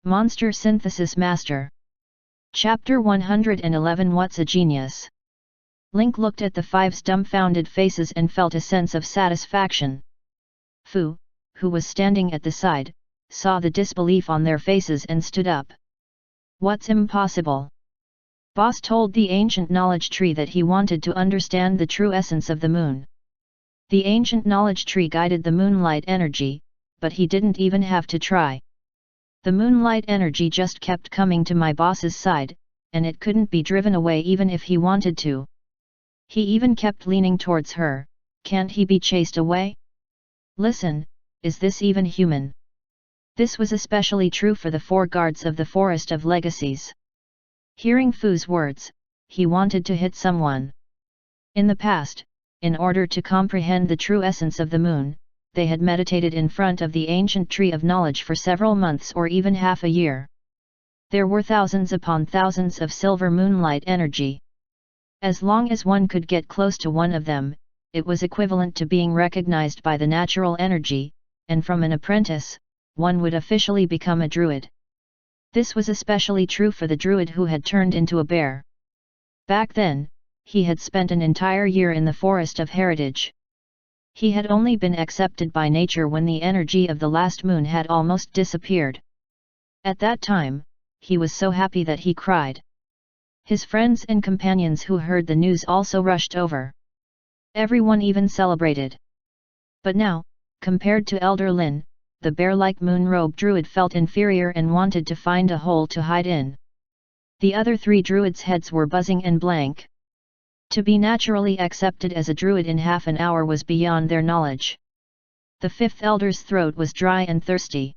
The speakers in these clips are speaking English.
Monster Synthesis Master. Chapter 111. What's a Genius? Link looked at the five's dumbfounded faces and felt a sense of satisfaction. Fu, who was standing at the side, saw the disbelief on their faces and stood up. What's impossible? Boss told the ancient knowledge tree that he wanted to understand the true essence of the moon. The ancient knowledge tree guided the moonlight energy, but he didn't even have to try. The moonlight energy just kept coming to my boss's side, and it couldn't be driven away even if he wanted to. He even kept leaning towards her. Can't he be chased away? Listen, is this even human? This was especially true for the four guards of the Forest of Legacies. Hearing Fu's words, he wanted to hit someone. In the past, in order to comprehend the true essence of the moon, they had meditated in front of the ancient tree of knowledge for several months or even half a year. There were thousands upon thousands of silver moonlight energy. As long as one could get close to one of them, it was equivalent to being recognized by the natural energy, and from an apprentice, one would officially become a druid. This was especially true for the druid who had turned into a bear. Back then, he had spent an entire year in the Forest of Heritage. He had only been accepted by nature when the energy of the last moon had almost disappeared. At that time, he was so happy that he cried. His friends and companions who heard the news also rushed over. Everyone even celebrated. But now, compared to Elder Lin, the bear-like moon-robed druid felt inferior and wanted to find a hole to hide in. The other three druids' heads were buzzing and blank. To be naturally accepted as a druid in half an hour was beyond their knowledge. The fifth elder's throat was dry and thirsty.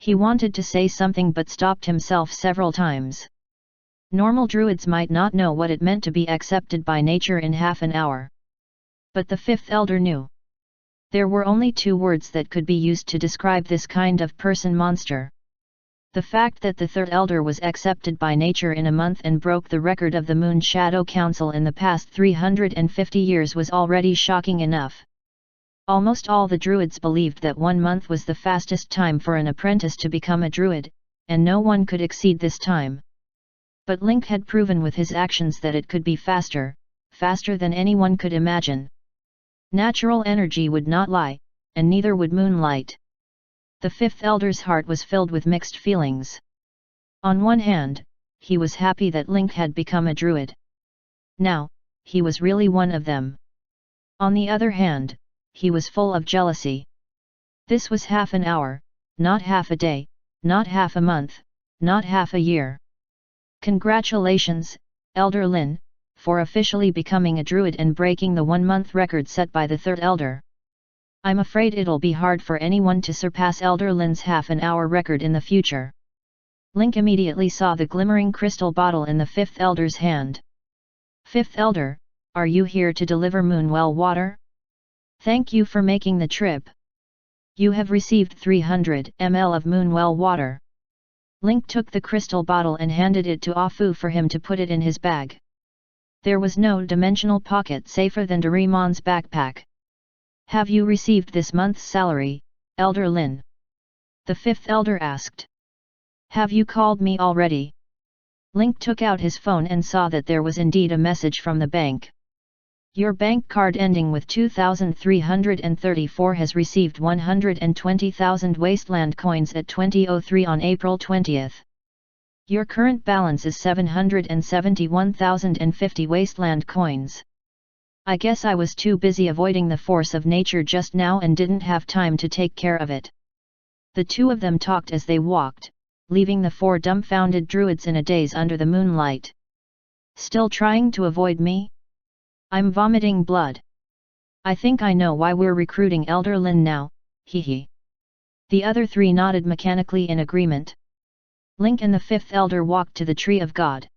He wanted to say something but stopped himself several times. Normal druids might not know what it meant to be accepted by nature in half an hour. But the fifth elder knew. There were only two words that could be used to describe this kind of person-monster. The fact that the third elder was accepted by nature in a month and broke the record of the Moon Shadow Council in the past 350 years was already shocking enough. Almost all the druids believed that 1 month was the fastest time for an apprentice to become a druid, and no one could exceed this time. But Link had proven with his actions that it could be faster than anyone could imagine. Natural energy would not lie, and neither would moonlight. The fifth elder's heart was filled with mixed feelings. On one hand, he was happy that Link had become a druid. Now, he was really one of them. On the other hand, he was full of jealousy. This was half an hour, not half a day, not half a month, not half a year. Congratulations, Elder Lin, for officially becoming a druid and breaking the 1-month record set by the third elder. I'm afraid it'll be hard for anyone to surpass Elder Lin's half-an-hour record in the future. Link immediately saw the glimmering crystal bottle in the fifth elder's hand. Fifth elder, are you here to deliver Moonwell water? Thank you for making the trip. You have received 300 ml of Moonwell water. Link took the crystal bottle and handed it to Afu for him to put it in his bag. There was no dimensional pocket safer than Doraemon's backpack. Have you received this month's salary, Elder Lin? The fifth elder asked. Have you called me already? Link took out his phone and saw that there was indeed a message from the bank. Your bank card ending with 2334 has received 120,000 wasteland coins at 20:03 on April 20th. Your current balance is 771,050 wasteland coins. I guess I was too busy avoiding the force of nature just now and didn't have time to take care of it. The two of them talked as they walked, leaving the four dumbfounded druids in a daze under the moonlight. Still trying to avoid me? I'm vomiting blood. I think I know why we're recruiting Elder Lin now, hee. The other three nodded mechanically in agreement. Link and the fifth elder walked to the Tree of God.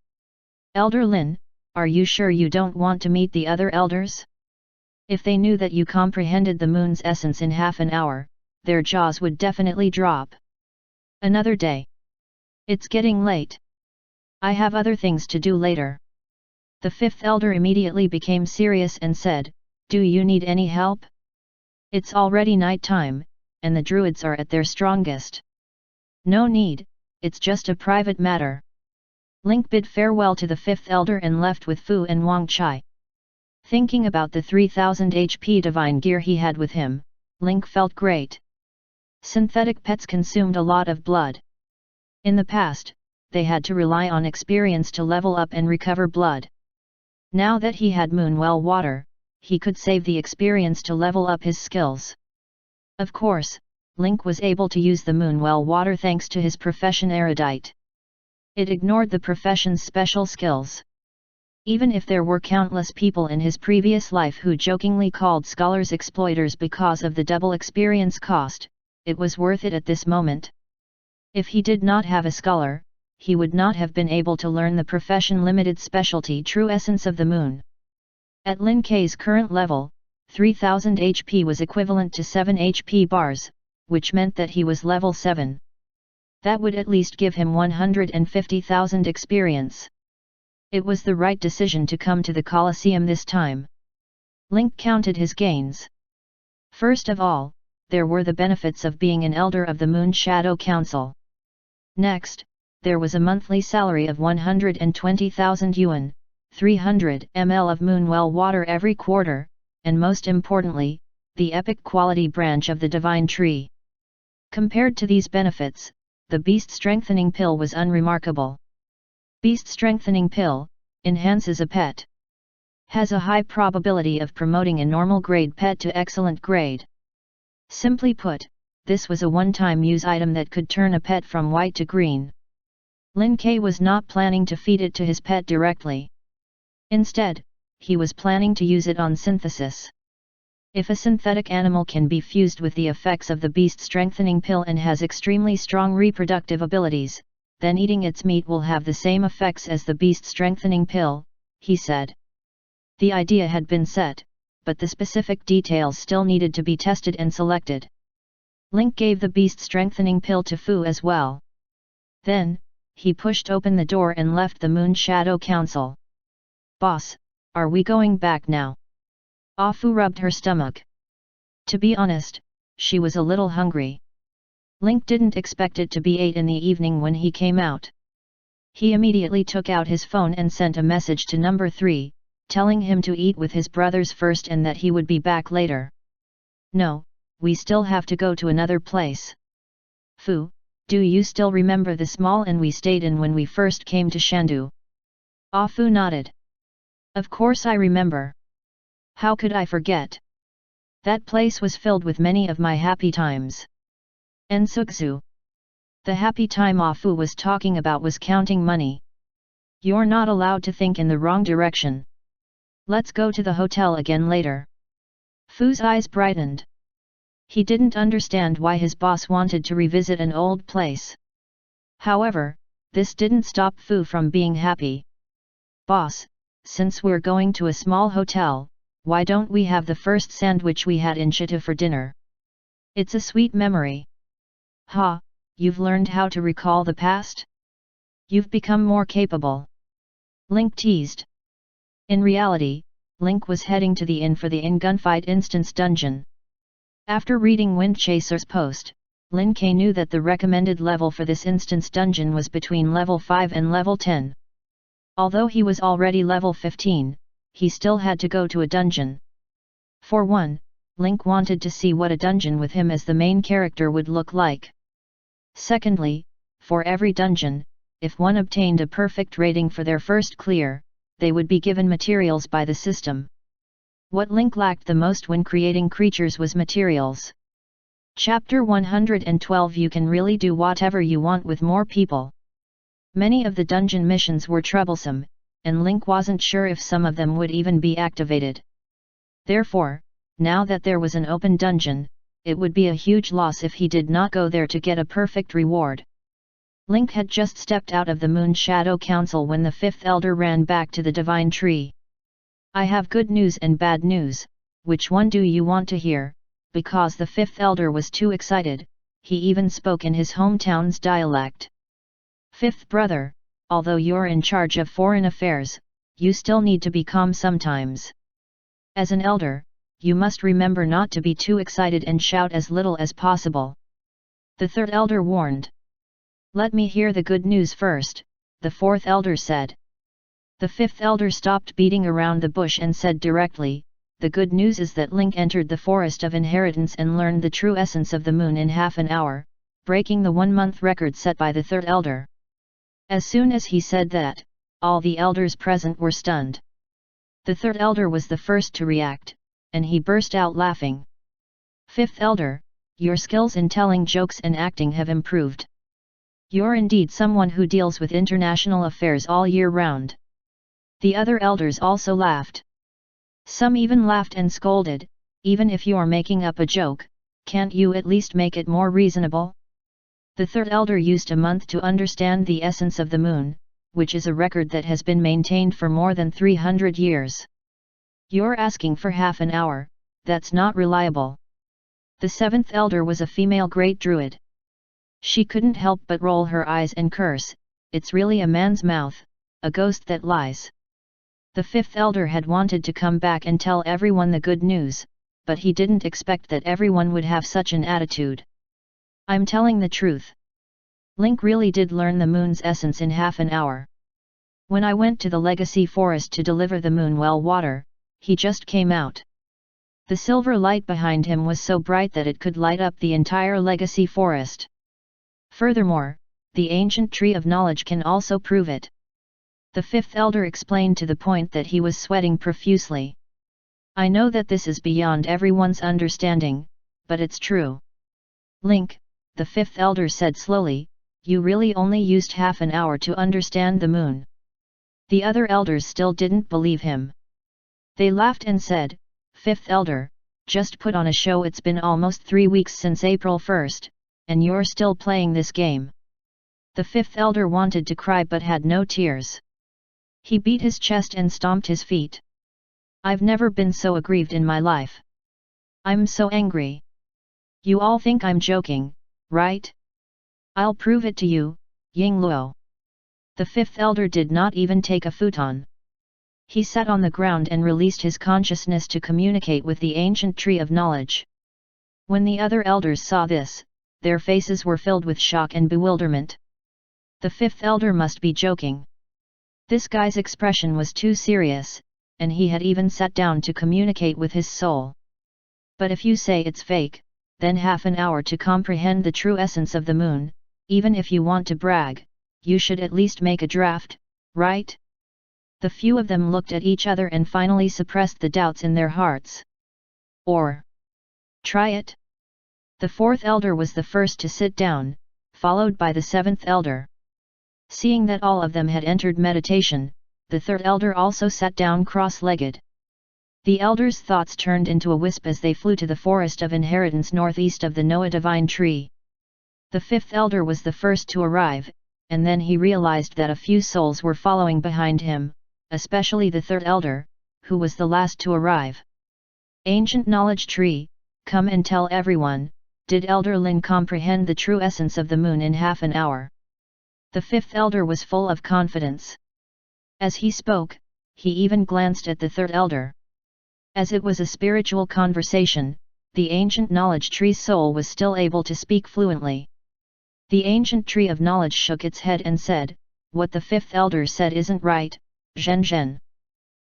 Elder Lin, are you sure you don't want to meet the other elders? If they knew that you comprehended the moon's essence in half an hour, their jaws would definitely drop. Another day. It's getting late. I have other things to do later. The fifth elder immediately became serious and said, Do you need any help? It's already night time, and the druids are at their strongest. No need, it's just a private matter. Link bid farewell to the fifth elder and left with Fu and Wang Chai. Thinking about the 3000 HP divine gear he had with him, Link felt great. Synthetic pets consumed a lot of blood. In the past, they had to rely on experience to level up and recover blood. Now that he had Moonwell water, he could save the experience to level up his skills. Of course, Link was able to use the Moonwell water thanks to his profession erudite. It ignored the profession's special skills. Even if there were countless people in his previous life who jokingly called scholars exploiters because of the double experience cost, it was worth it at this moment. If he did not have a scholar, he would not have been able to learn the profession limited specialty true essence of the moon. At Lin Kei's current level, 3000 HP was equivalent to 7 HP bars, which meant that he was level 7. That would at least give him 150,000 experience. It was the right decision to come to the Colosseum this time. Link counted his gains. First of all, there were the benefits of being an elder of the Moon Shadow Council. Next, there was a monthly salary of 120,000 yuan, 300 ml of Moonwell water every quarter, and most importantly, the epic quality branch of the Divine Tree. Compared to these benefits, the Beast Strengthening Pill was unremarkable. Beast Strengthening Pill enhances a pet. Has a high probability of promoting a normal grade pet to excellent grade. Simply put, this was a one-time use item that could turn a pet from white to green. Lin Kei was not planning to feed it to his pet directly. Instead, he was planning to use it on synthesis. If a synthetic animal can be fused with the effects of the Beast Strengthening Pill and has extremely strong reproductive abilities, then eating its meat will have the same effects as the Beast Strengthening Pill, he said. The idea had been set, but the specific details still needed to be tested and selected. Link gave the Beast Strengthening Pill to Fu as well. Then, he pushed open the door and left the Moon Shadow Council. "Boss, are we going back now?" Fu rubbed her stomach. To be honest, she was a little hungry. Link didn't expect it to be 8 in the evening when he came out. He immediately took out his phone and sent a message to number 3, telling him to eat with his brothers first and that he would be back later. "No, we still have to go to another place." "Fu, do you still remember the small inn we stayed in when we first came to Shandu?" Fu nodded. "Of course I remember. How could I forget? That place was filled with many of my happy times." Ensukzu. The happy time Fu was talking about was counting money. "You're not allowed to think in the wrong direction. Let's go to the hotel again later." Fu's eyes brightened. He didn't understand why his boss wanted to revisit an old place. However, this didn't stop Fu from being happy. "Boss, since we're going to a small hotel, why don't we have the first sandwich we had in Chita for dinner? It's a sweet memory." "Ha, you've learned how to recall the past? You've become more capable." Link teased. In reality, Link was heading to the inn for the In Gunfight Instance Dungeon. After reading Windchaser's post, Lin Kei knew that the recommended level for this instance dungeon was between level 5 and level 10. Although he was already level 15, he still had to go to a dungeon. For one, Link wanted to see what a dungeon with him as the main character would look like. Secondly, for every dungeon, if one obtained a perfect rating for their first clear, they would be given materials by the system. What Link lacked the most when creating creatures was materials. Chapter 112. You can really do whatever you want with more people. Many of the dungeon missions were troublesome, and Link wasn't sure if some of them would even be activated. Therefore, now that there was an open dungeon, it would be a huge loss if he did not go there to get a perfect reward. Link had just stepped out of the Moon Shadow Council when the fifth elder ran back to the Divine Tree. "I have good news and bad news, which one do you want to hear?" Because the fifth elder was too excited, he even spoke in his hometown's dialect. "Fifth brother, although you're in charge of foreign affairs, you still need to be calm sometimes. As an elder, you must remember not to be too excited and shout as little as possible," the third elder warned. Let me hear the good news first, the fourth elder said. The fifth elder stopped beating around the bush and said directly, the good news is that Link entered the forest of inheritance and learned the true essence of the moon in half an hour, breaking the 1-month record set by the third elder. As soon as he said that, all the elders present were stunned. The third elder was the first to react, and he burst out laughing. Fifth elder, your skills in telling jokes and acting have improved. You're indeed someone who deals with international affairs all year round. The other elders also laughed. Some even laughed and scolded, even if you're making up a joke, can't you at least make it more reasonable? The third elder used a month to understand the essence of the moon, which is a record that has been maintained for more than 300 years. You're asking for half an hour, that's not reliable. The seventh elder was a female great druid. She couldn't help but roll her eyes and curse, it's really a man's mouth, a ghost that lies. The fifth elder had wanted to come back and tell everyone the good news, but he didn't expect that everyone would have such an attitude. I'm telling the truth. Link really did learn the moon's essence in half an hour. When I went to the legacy forest to deliver the moon well water, he just came out. The silver light behind him was so bright that it could light up the entire legacy forest. Furthermore, the ancient tree of knowledge can also prove it. The fifth elder explained to the point that he was sweating profusely. I know that this is beyond everyone's understanding, but it's true. Link, the fifth elder said slowly, you really only used half an hour to understand the moon. The other elders still didn't believe him. They laughed and said, Fifth elder, just put on a show. It's been almost 3 weeks since April 1st, and you're still playing this game. The fifth elder wanted to cry but had no tears. He beat his chest and stomped his feet. I've never been so aggrieved in my life. I'm so angry. You all think I'm joking, right? I'll prove it to you, Ying Luo. The fifth elder did not even take a futon. He sat on the ground and released his consciousness to communicate with the ancient tree of knowledge. When the other elders saw this, their faces were filled with shock and bewilderment. The fifth elder must be joking. This guy's expression was too serious, and he had even sat down to communicate with his soul. But if you say it's fake, then half an hour to comprehend the true essence of the moon, even if you want to brag, you should at least make a draft, right? The few of them looked at each other and finally suppressed the doubts in their hearts. Or try it? The fourth elder was the first to sit down, followed by the seventh elder. Seeing that all of them had entered meditation, the third elder also sat down cross-legged. The elders' thoughts turned into a wisp as they flew to the forest of inheritance northeast of the Noah divine tree. The fifth elder was the first to arrive, and then he realized that a few souls were following behind him, especially the third elder, who was the last to arrive. Ancient knowledge tree, come and tell everyone, did Elder Lin comprehend the true essence of the moon in half an hour? The fifth elder was full of confidence. As he spoke, he even glanced at the third elder. As it was a spiritual conversation, the ancient knowledge tree's soul was still able to speak fluently. The ancient tree of knowledge shook its head and said, what the fifth elder said isn't right, Zhen Zhen.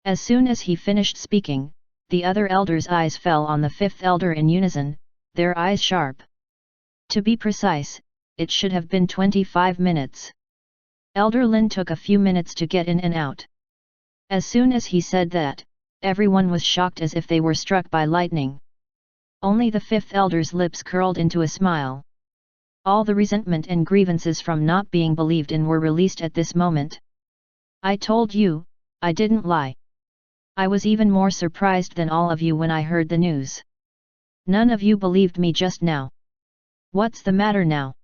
As soon as he finished speaking, the other elders' eyes fell on the fifth elder in unison, their eyes sharp. To be precise, it should have been 25 minutes. Elder Lin took a few minutes to get in and out. As soon as he said that, everyone was shocked as if they were struck by lightning. Only the fifth elder's lips curled into a smile. All the resentment and grievances from not being believed in were released at this moment. I told you, I didn't lie. I was even more surprised than all of you when I heard the news. None of you believed me just now. What's the matter now?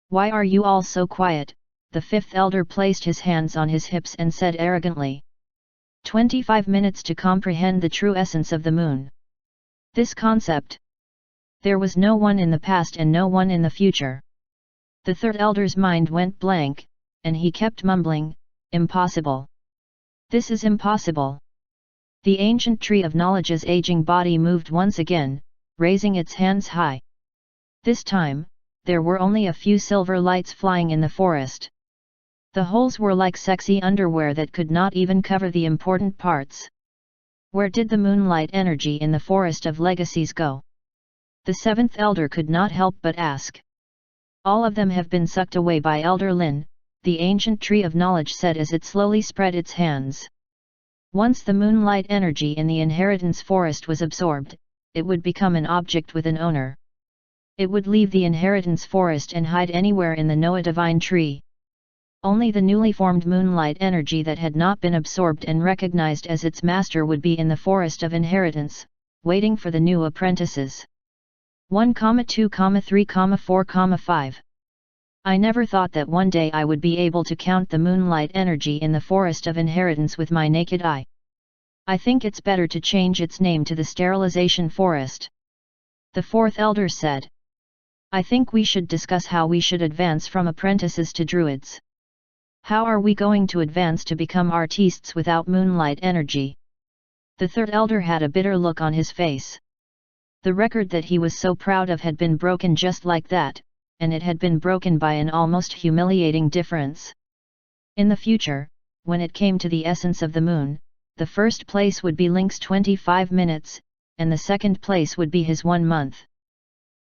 Why are you all so quiet? The fifth elder placed his hands on his hips and said arrogantly. 25 minutes to comprehend the true essence of the moon. This concept. There was no one in the past and no one in the future. The third elder's mind went blank, and he kept mumbling, impossible. This is impossible. The ancient tree of knowledge's aging body moved once again, raising its hands high. This time, there were only a few silver lights flying in the forest. The holes were like sexy underwear that could not even cover the important parts. Where did the moonlight energy in the Forest of Legacies go? The seventh elder could not help but ask. All of them have been sucked away by Elder Lin, the ancient tree of knowledge said as it slowly spread its hands. Once the moonlight energy in the inheritance forest was absorbed, it would become an object with an owner. It would leave the inheritance forest and hide anywhere in the Noah divine tree. Only the newly formed moonlight energy that had not been absorbed and recognized as its master would be in the forest of inheritance, waiting for the new apprentices. 1, 2, 3, 4, 5. I never thought that one day I would be able to count the moonlight energy in the forest of inheritance with my naked eye. I think it's better to change its name to the sterilization forest. The fourth elder said. I think we should discuss how we should advance from apprentices to druids. How are we going to advance to become artistes without moonlight energy? The third elder had a bitter look on his face. The record that he was so proud of had been broken just like that, and it had been broken by an almost humiliating difference. In the future, when it came to the essence of the moon, the first place would be Link's 25 minutes, and the second place would be his 1 month.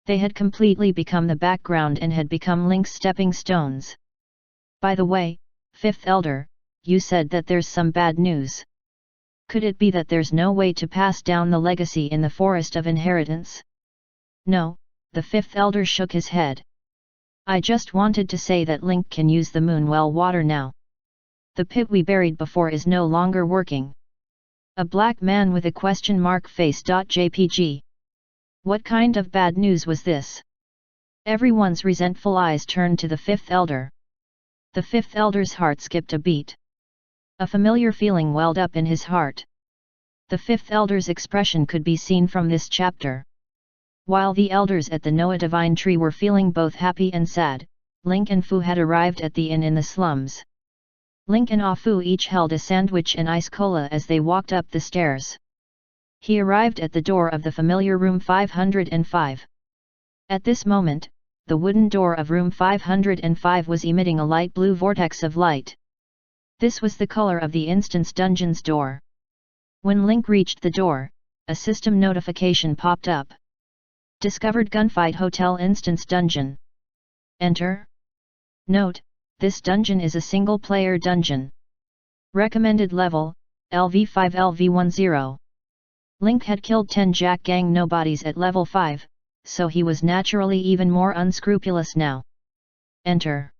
They had completely become the background and had become Link's stepping stones. By the way, fifth elder, you said that there's some bad news. Could it be that there's no way to pass down the legacy in the Forest of Inheritance? No, the fifth elder shook his head. I just wanted to say that Link can use the moon well water now. The pit we buried before is no longer working. A black man with a question mark face. JPG. What kind of bad news was this? Everyone's resentful eyes turned to the fifth elder. The fifth elder's heart skipped a beat. A familiar feeling welled up in his heart. The fifth elder's expression could be seen from this chapter. While the elders at the Noah Divine Tree were feeling both happy and sad, Link and Fu had arrived at the inn in the slums. Link and Ah Fu each held a sandwich and ice cola as they walked up the stairs. He arrived at the door of the familiar room 505. At this moment, the wooden door of room 505 was emitting a light blue vortex of light. This was the color of the Instance Dungeon's door. When Link reached the door, a system notification popped up. Discovered Gunfight Hotel Instance Dungeon. Enter. Note, this dungeon is a single-player dungeon. Recommended level, LV5 LV10. Link had killed 10 Jack Gang nobodies at level 5, so he was naturally even more unscrupulous now. Enter.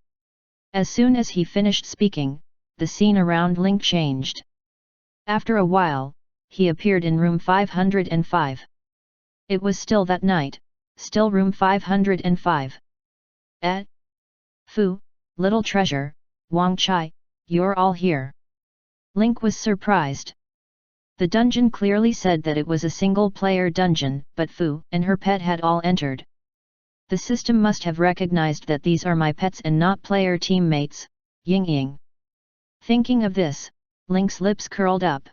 As soon as he finished speaking, the scene around Link changed. After a while, he appeared in room 505. It was still that night, still room 505. Fu, little treasure, Wang Chai, you're all here. Link was surprised. The dungeon clearly said that it was a single-player dungeon, but Fu and her pet had all entered. The system must have recognized that these are my pets and not player teammates, Ying Ying. Thinking of this, Link's lips curled up.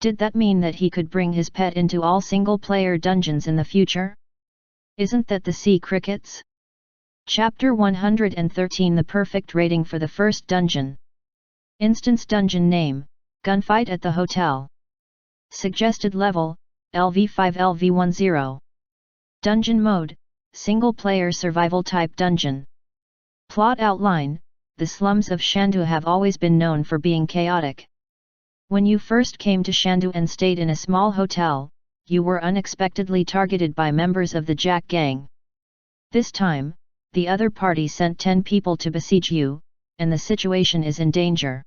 Did that mean that he could bring his pet into all single-player dungeons in the future? Isn't that the sea crickets? Chapter 113 The perfect rating for the first dungeon. Instance dungeon name, Gunfight at the Hotel. Suggested level, LV5 LV10. Dungeon mode, single-player survival type dungeon. Plot outline, the slums of Shandu have always been known for being chaotic. When you first came to Shandu and stayed in a small hotel, you were unexpectedly targeted by members of the Jack Gang. This time, the other party sent 10 people to besiege you, and the situation is in danger.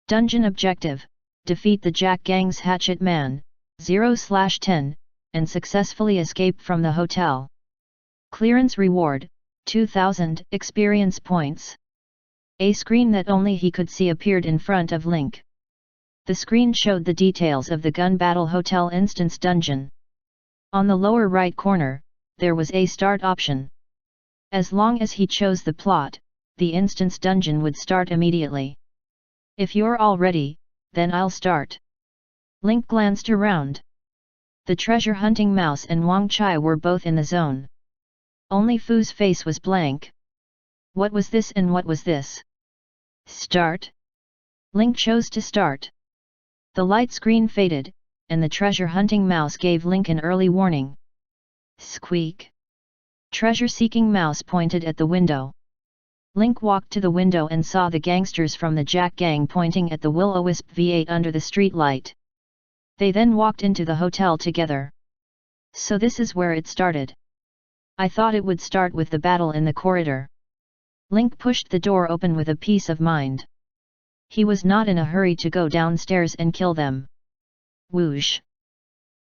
Dungeon objective, defeat the Jack Gang's Hatchet Man, 0/10, and successfully escape from the hotel. Clearance reward, 2000 experience points. A screen that only he could see appeared in front of Link. The screen showed the details of the Gun Battle Hotel Instance Dungeon. On the lower right corner, there was a start option. As long as he chose the plot, the Instance Dungeon would start immediately. If you're all ready, then I'll start. Link glanced around. The treasure-hunting mouse and Wang Chai were both in the zone. Only Fu's face was blank. What was this and what was this? Start? Link chose to start. The light screen faded, and the treasure-hunting mouse gave Link an early warning. Squeak! Treasure-seeking mouse pointed at the window. Link walked to the window and saw the gangsters from the Jack Gang pointing at the Will-O-Wisp V8 under the street light. They then walked into the hotel together. So this is where it started. I thought it would start with the battle in the corridor. Link pushed the door open with a peace of mind. He was not in a hurry to go downstairs and kill them. Whoosh!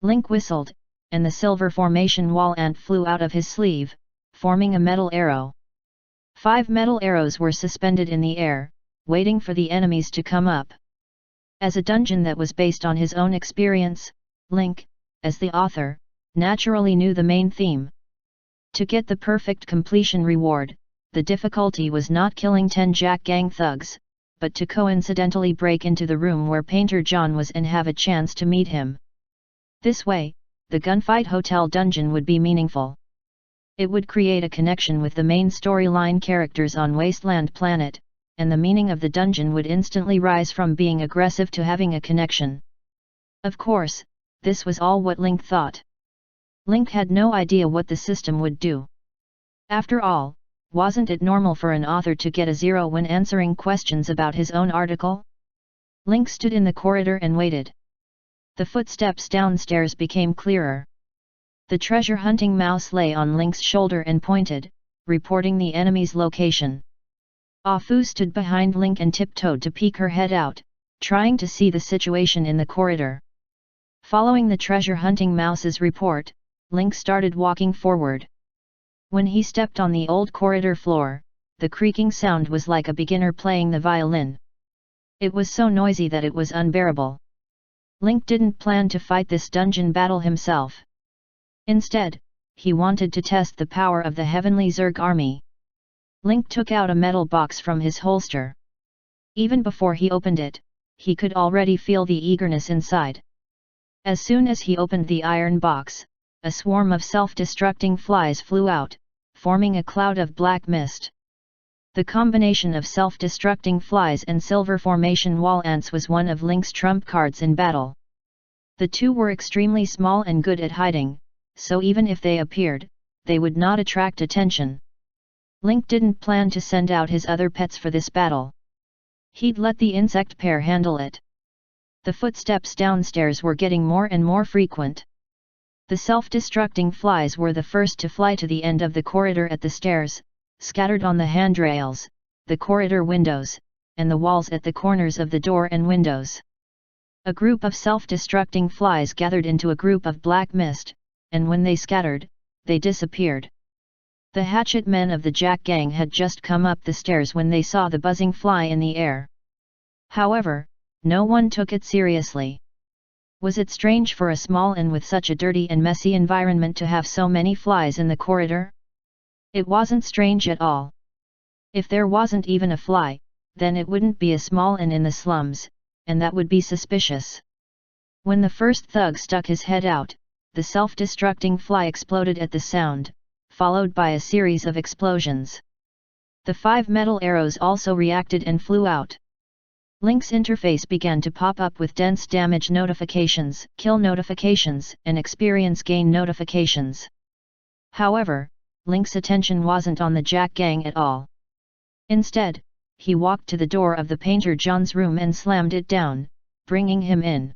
Link whistled, and the silver formation wall ant flew out of his sleeve, forming a metal arrow. 5 metal arrows were suspended in the air, waiting for the enemies to come up. As a dungeon that was based on his own experience, Link, as the author, naturally knew the main theme. To get the perfect completion reward, the difficulty was not killing 10 Jack Gang thugs, but to coincidentally break into the room where Painter John was and have a chance to meet him. This way, the gunfight hotel dungeon would be meaningful. It would create a connection with the main storyline characters on Wasteland Planet, and the meaning of the dungeon would instantly rise from being aggressive to having a connection. Of course, this was all what Link thought. Link had no idea what the system would do. After all, wasn't it normal for an author to get a 0 when answering questions about his own article? Link stood in the corridor and waited. The footsteps downstairs became clearer. The treasure-hunting mouse lay on Link's shoulder and pointed, reporting the enemy's location. Fu stood behind Link and tiptoed to peek her head out, trying to see the situation in the corridor. Following the treasure-hunting mouse's report, Link started walking forward. When he stepped on the old corridor floor, the creaking sound was like a beginner playing the violin. It was so noisy that it was unbearable. Link didn't plan to fight this dungeon battle himself. Instead, he wanted to test the power of the Heavenly Zerg army. Link took out a metal box from his holster. Even before he opened it, he could already feel the eagerness inside. As soon as he opened the iron box, a swarm of self-destructing flies flew out, forming a cloud of black mist. The combination of self-destructing flies and silver formation wall ants was one of Link's trump cards in battle. The two were extremely small and good at hiding, so even if they appeared, they would not attract attention. Link didn't plan to send out his other pets for this battle. He'd let the insect pair handle it. The footsteps downstairs were getting more and more frequent. The self-destructing flies were the first to fly to the end of the corridor at the stairs, scattered on the handrails, the corridor windows, and the walls at the corners of the door and windows. A group of self-destructing flies gathered into a group of black mist, and when they scattered, they disappeared. The hatchet men of the Jack Gang had just come up the stairs when they saw the buzzing fly in the air. However, no one took it seriously. Was it strange for a small inn with such a dirty and messy environment to have so many flies in the corridor? It wasn't strange at all. If there wasn't even a fly, then it wouldn't be a small inn in the slums, and that would be suspicious. When the first thug stuck his head out, the self-destructing fly exploded at the sound, followed by a series of explosions. The 5 metal arrows also reacted and flew out. Link's interface began to pop up with dense damage notifications, kill notifications, and experience gain notifications. However, Link's attention wasn't on the Jack Gang at all. Instead, he walked to the door of the painter John's room and slammed it down, bringing him in.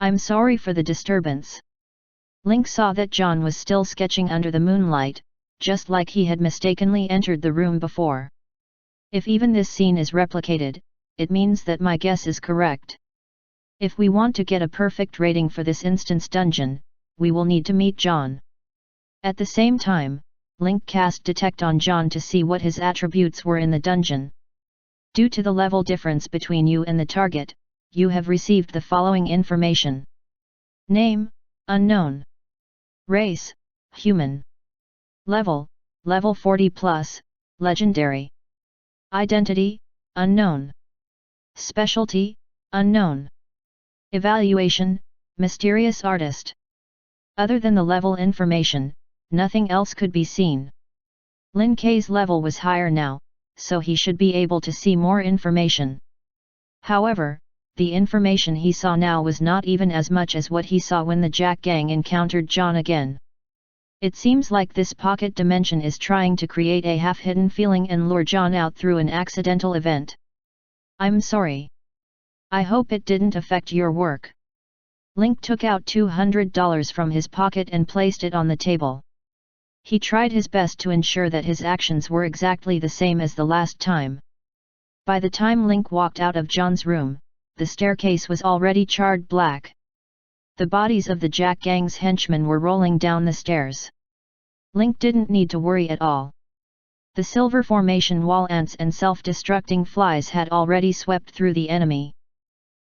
"I'm sorry for the disturbance." Link saw that John was still sketching under the moonlight, just like he had mistakenly entered the room before. If even this scene is replicated, it means that my guess is correct. If we want to get a perfect rating for this instance dungeon, we will need to meet John. At the same time, Link cast Detect on John to see what his attributes were in the dungeon. Due to the level difference between you and the target, you have received the following information. Name, unknown. Race, human. Level, level 40+, legendary. Identity, unknown. Specialty, unknown. Evaluation, mysterious artist. Other than the level information, nothing else could be seen. Lin Kei's level was higher now, so he should be able to see more information. However, the information he saw now was not even as much as what he saw when the Jack gang encountered John again. It seems like this pocket dimension is trying to create a half-hidden feeling and lure John out through an accidental event. I'm sorry. I hope it didn't affect your work. Link took out $200 from his pocket and placed it on the table. He tried his best to ensure that his actions were exactly the same as the last time. By the time Link walked out of John's room, the staircase was already charred black. The bodies of the Jack gang's henchmen were rolling down the stairs. Link didn't need to worry at all. The silver formation wall ants and self-destructing flies had already swept through the enemy.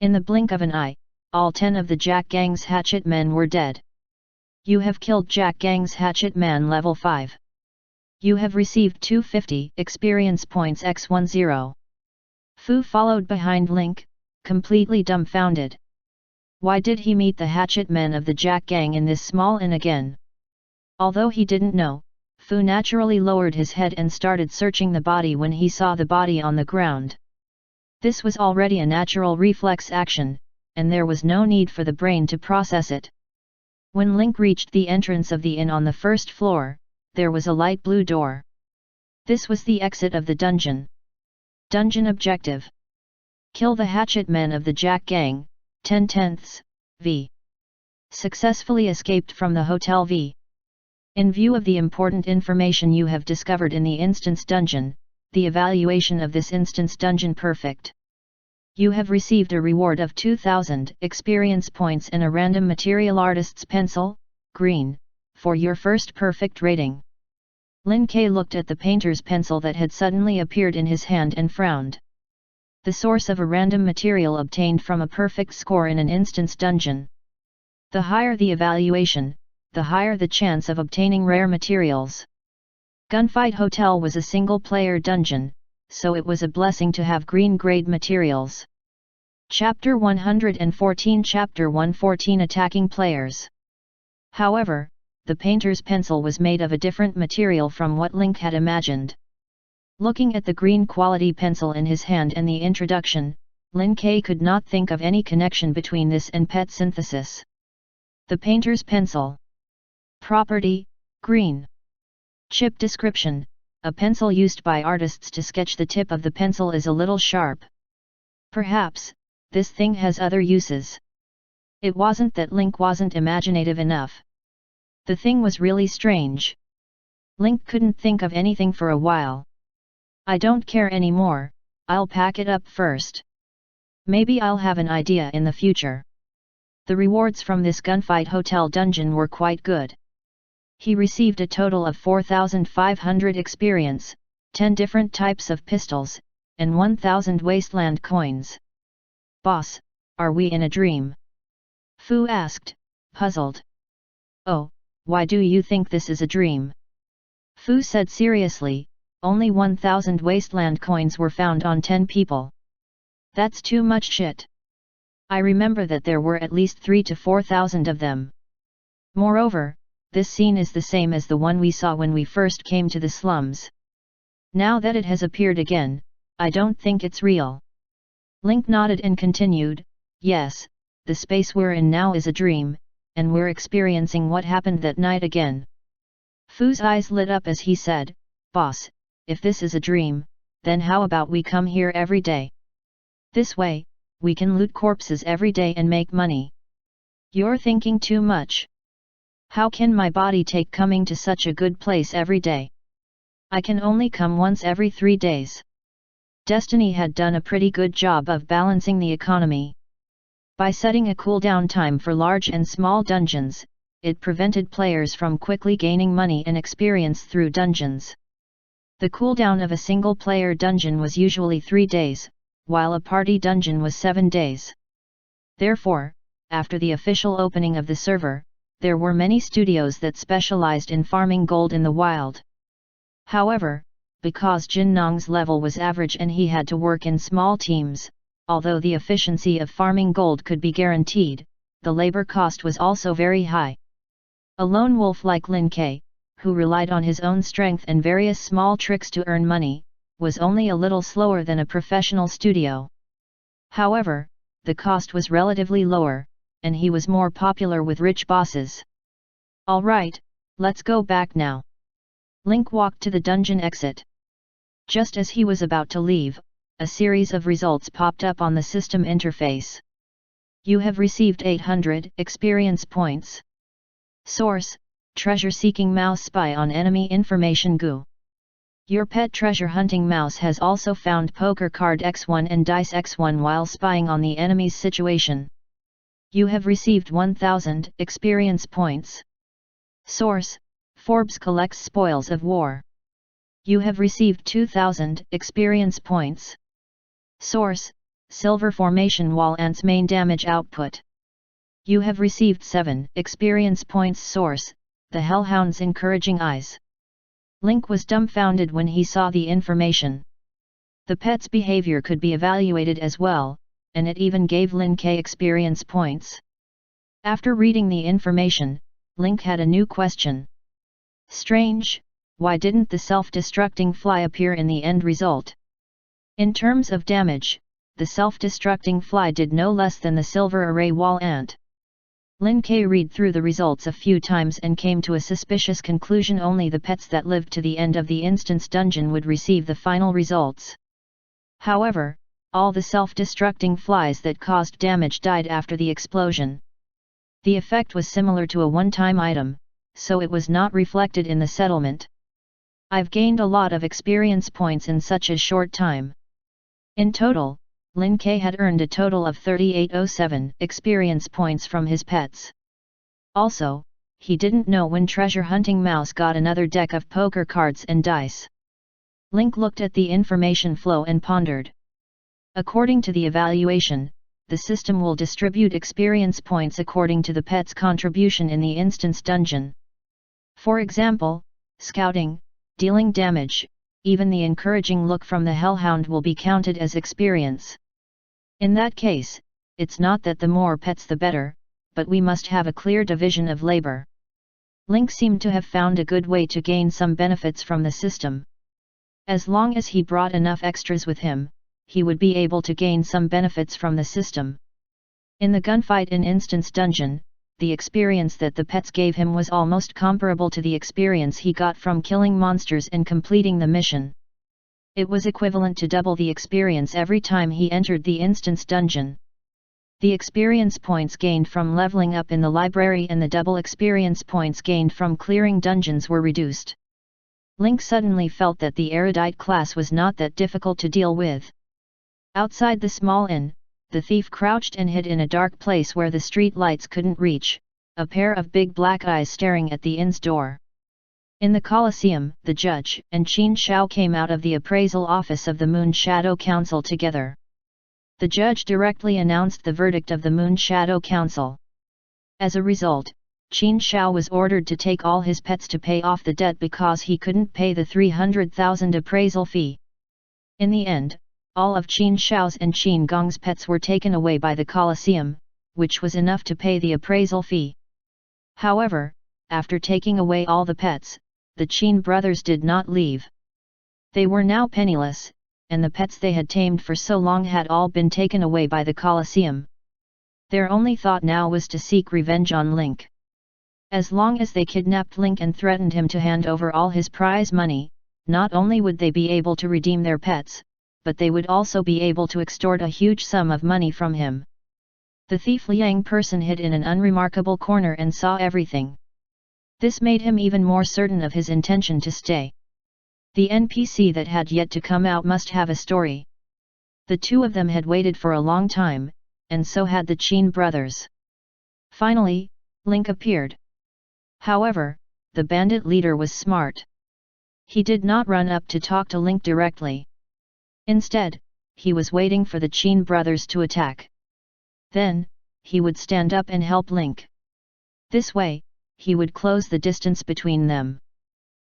In the blink of an eye, all 10 of the Jack gang's hatchet men were dead. You have killed Jack gang's hatchet man level 5. You have received 250 experience points x10. Fu followed behind Link, completely dumbfounded. Why did he meet the hatchet men of the Jack gang in this small inn again? Although he didn't know, Fu naturally lowered his head and started searching the body when he saw the body on the ground. This was already a natural reflex action, and there was no need for the brain to process it. When Link reached the entrance of the inn on the first floor, there was a light blue door. This was the exit of the dungeon. Dungeon objective: kill the hatchet men of the Jack gang, 10/10 V. Successfully escaped from the Hotel V. In view of the important information you have discovered in the instance dungeon, the evaluation of this instance dungeon perfect. You have received a reward of 2000 experience points and a random material artist's pencil, green, for your first perfect rating. Lin Kei looked at the painter's pencil that had suddenly appeared in his hand and frowned. The source of a random material obtained from a perfect score in an instance dungeon. The higher the evaluation, the higher the chance of obtaining rare materials. Gunfight Hotel was a single-player dungeon, so it was a blessing to have green-grade materials. Chapter 114 Chapter 114 Attacking Players. However, the painter's pencil was made of a different material from what Link had imagined. Looking at the green quality pencil in his hand and the introduction, Lin Kei could not think of any connection between this and pet synthesis. The painter's pencil. Property: green. Chip description: a pencil used by artists to sketch the tip of the pencil is a little sharp. Perhaps, this thing has other uses. It wasn't that Link wasn't imaginative enough. The thing was really strange. Link couldn't think of anything for a while. I don't care anymore, I'll pack it up first. Maybe I'll have an idea in the future. The rewards from this Gunfight Hotel dungeon were quite good. He received a total of 4,500 experience, 10 different types of pistols, and 1,000 wasteland coins. Boss, are we in a dream? Fu asked, puzzled. Oh, why do you think this is a dream? Fu said seriously, only 1,000 wasteland coins were found on 10 people. That's too much shit. I remember that there were at least 3,000 to 4,000 of them. Moreover, this scene is the same as the one we saw when we first came to the slums. Now that it has appeared again, I don't think it's real. Link nodded and continued, yes, the space we're in now is a dream, and we're experiencing what happened that night again. Fu's eyes lit up as he said, boss, if this is a dream, then how about we come here every day? This way, we can loot corpses every day and make money. You're thinking too much. How can my body take coming to such a good place every day? I can only come once every 3 days. Destiny had done a pretty good job of balancing the economy. By setting a cooldown time for large and small dungeons, it prevented players from quickly gaining money and experience through dungeons. The cooldown of a single-player dungeon was usually 3 days, while a party dungeon was 7 days. Therefore, after the official opening of the server, there were many studios that specialized in farming gold in the wild. However, because Jin Nong's level was average and he had to work in small teams, although the efficiency of farming gold could be guaranteed, the labor cost was also very high. A lone wolf like Lin Kei, who relied on his own strength and various small tricks to earn money, was only a little slower than a professional studio. However, the cost was relatively lower, and he was more popular with rich bosses. Alright, let's go back now. Link walked to the dungeon exit. Just as he was about to leave, a series of results popped up on the system interface. You have received 800 experience points. Source: treasure-seeking mouse spy on enemy information GU. Your pet treasure hunting mouse has also found poker card X1 and dice X1 while spying on the enemy's situation. You have received 1000 experience points. Source: Forbes collects spoils of war. You have received 2000 experience points. Source: Silver Formation Wall Ants main damage output. You have received 7 experience points. Source: The Hellhound's encouraging eyes. Link was dumbfounded when he saw the information. The pet's behavior could be evaluated as well, and it even gave Link experience points. After reading the information, Link had a new question. Strange, why didn't the self-destructing fly appear in the end result? In terms of damage, the self-destructing fly did no less than the silver array wall ant. Link read through the results a few times and came to a suspicious conclusion: only the pets that lived to the end of the instance dungeon would receive the final results. However, all the self-destructing flies that caused damage died after the explosion. The effect was similar to a one-time item, so it was not reflected in the settlement. I've gained a lot of experience points in such a short time. In total, Link had earned a total of 3807 experience points from his pets. Also, he didn't know when treasure hunting mouse got another deck of poker cards and dice. Link looked at the information flow and pondered. According to the evaluation, the system will distribute experience points according to the pet's contribution in the instance dungeon. For example, scouting, dealing damage, even the encouraging look from the Hellhound will be counted as experience. In that case, it's not that the more pets the better, but we must have a clear division of labor. Link seemed to have found a good way to gain some benefits from the system. As long as he brought enough extras with him, he would be able to gain some benefits from the system. In the gunfight in Instance Dungeon, the experience that the pets gave him was almost comparable to the experience he got from killing monsters and completing the mission. It was equivalent to double the experience every time he entered the Instance Dungeon. The experience points gained from leveling up in the library and the double experience points gained from clearing dungeons were reduced. Link suddenly felt that the erudite class was not that difficult to deal with. Outside the small inn, the thief crouched and hid in a dark place where the street lights couldn't reach, a pair of big black eyes staring at the inn's door. In the Colosseum, the judge and Qin Shao came out of the appraisal office of the Moon Shadow Council together. The judge directly announced the verdict of the Moon Shadow Council. As a result, Qin Shao was ordered to take all his pets to pay off the debt because he couldn't pay the 300,000 appraisal fee. In the end, all of Qin Shao's and Qin Gong's pets were taken away by the Colosseum, which was enough to pay the appraisal fee. However, after taking away all the pets, the Qin brothers did not leave. They were now penniless, and the pets they had tamed for so long had all been taken away by the Colosseum. Their only thought now was to seek revenge on Link. As long as they kidnapped Link and threatened him to hand over all his prize money, not only would they be able to redeem their pets, but they would also be able to extort a huge sum of money from him. The thief Liang person hid in an unremarkable corner and saw everything. This made him even more certain of his intention to stay. The NPC that had yet to come out must have a story. The two of them had waited for a long time, and so had the Qin brothers. Finally, Link appeared. However, the bandit leader was smart. He did not run up to talk to Link directly. Instead, he was waiting for the Qin brothers to attack. Then, he would stand up and help Link. This way, he would close the distance between them.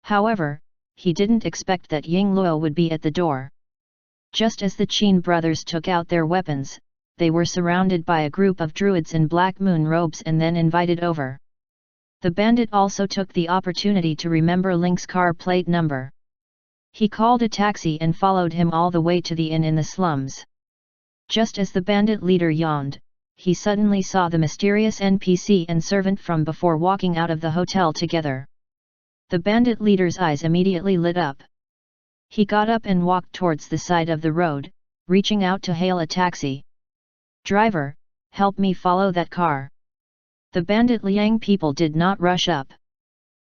However, he didn't expect that Ying Luo would be at the door. Just as the Qin brothers took out their weapons, they were surrounded by a group of druids in black moon robes and then invited over. The bandit also took the opportunity to remember Link's car plate number. He called a taxi and followed him all the way to the inn in the slums. Just as the bandit leader yawned, he suddenly saw the mysterious NPC and servant from before walking out of the hotel together. The bandit leader's eyes immediately lit up. He got up and walked towards the side of the road, reaching out to hail a taxi. "Driver, help me follow that car." The bandit Liang people did not rush up.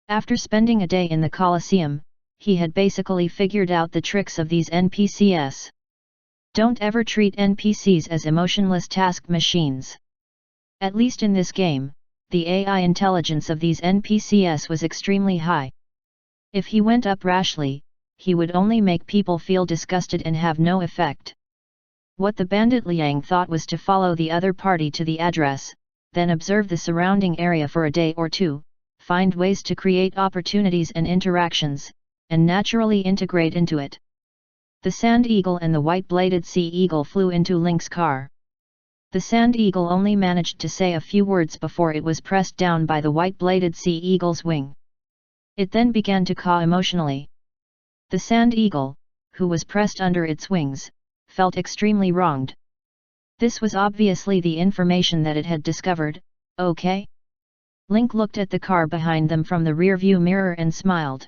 After spending a day in the Colosseum, he had basically figured out the tricks of these NPCs. Don't ever treat NPCs as emotionless task machines. At least in this game, the AI intelligence of these NPCs was extremely high. If he went up rashly, he would only make people feel disgusted and have no effect. What the bandit Liang thought was to follow the other party to the address, then observe the surrounding area for a day or two, find ways to create opportunities and interactions, and naturally integrate into it. The Sand Eagle and the White-Bladed Sea Eagle flew into Link's car. The Sand Eagle only managed to say a few words before it was pressed down by the White-Bladed Sea Eagle's wing. It then began to caw emotionally. The Sand Eagle, who was pressed under its wings, felt extremely wronged. This was obviously the information that it had discovered. "Okay?" Link looked at the car behind them from the rear-view mirror and smiled.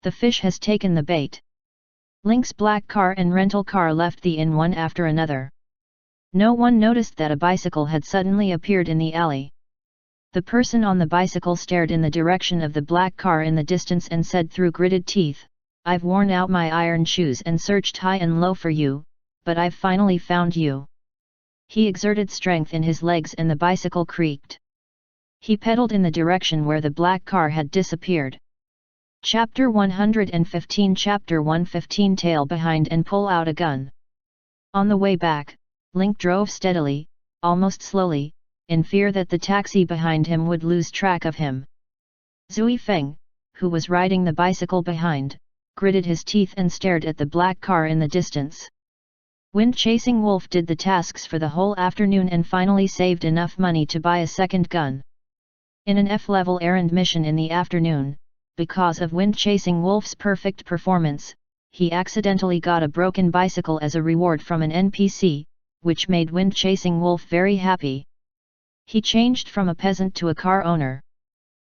The fish has taken the bait. Link's black car and rental car left the inn one after another. No one noticed that a bicycle had suddenly appeared in the alley. The person on the bicycle stared in the direction of the black car in the distance and said through gritted teeth, "I've worn out my iron shoes and searched high and low for you, but I've finally found you." He exerted strength in his legs and the bicycle creaked. He pedaled in the direction where the black car had disappeared. Chapter 115 Chapter 115 Tail behind and pull out a gun. On the way back, Link drove steadily, almost slowly, in fear that the taxi behind him would lose track of him. Zui Feng, who was riding the bicycle behind, gritted his teeth and stared at the black car in the distance. Wind-chasing Wolf did the tasks for the whole afternoon and finally saved enough money to buy a second gun. In an F-level errand mission in the afternoon, because of Wind-chasing Wolf's perfect performance, he accidentally got a broken bicycle as a reward from an NPC, which made Wind-chasing Wolf very happy. He changed from a peasant to a car owner.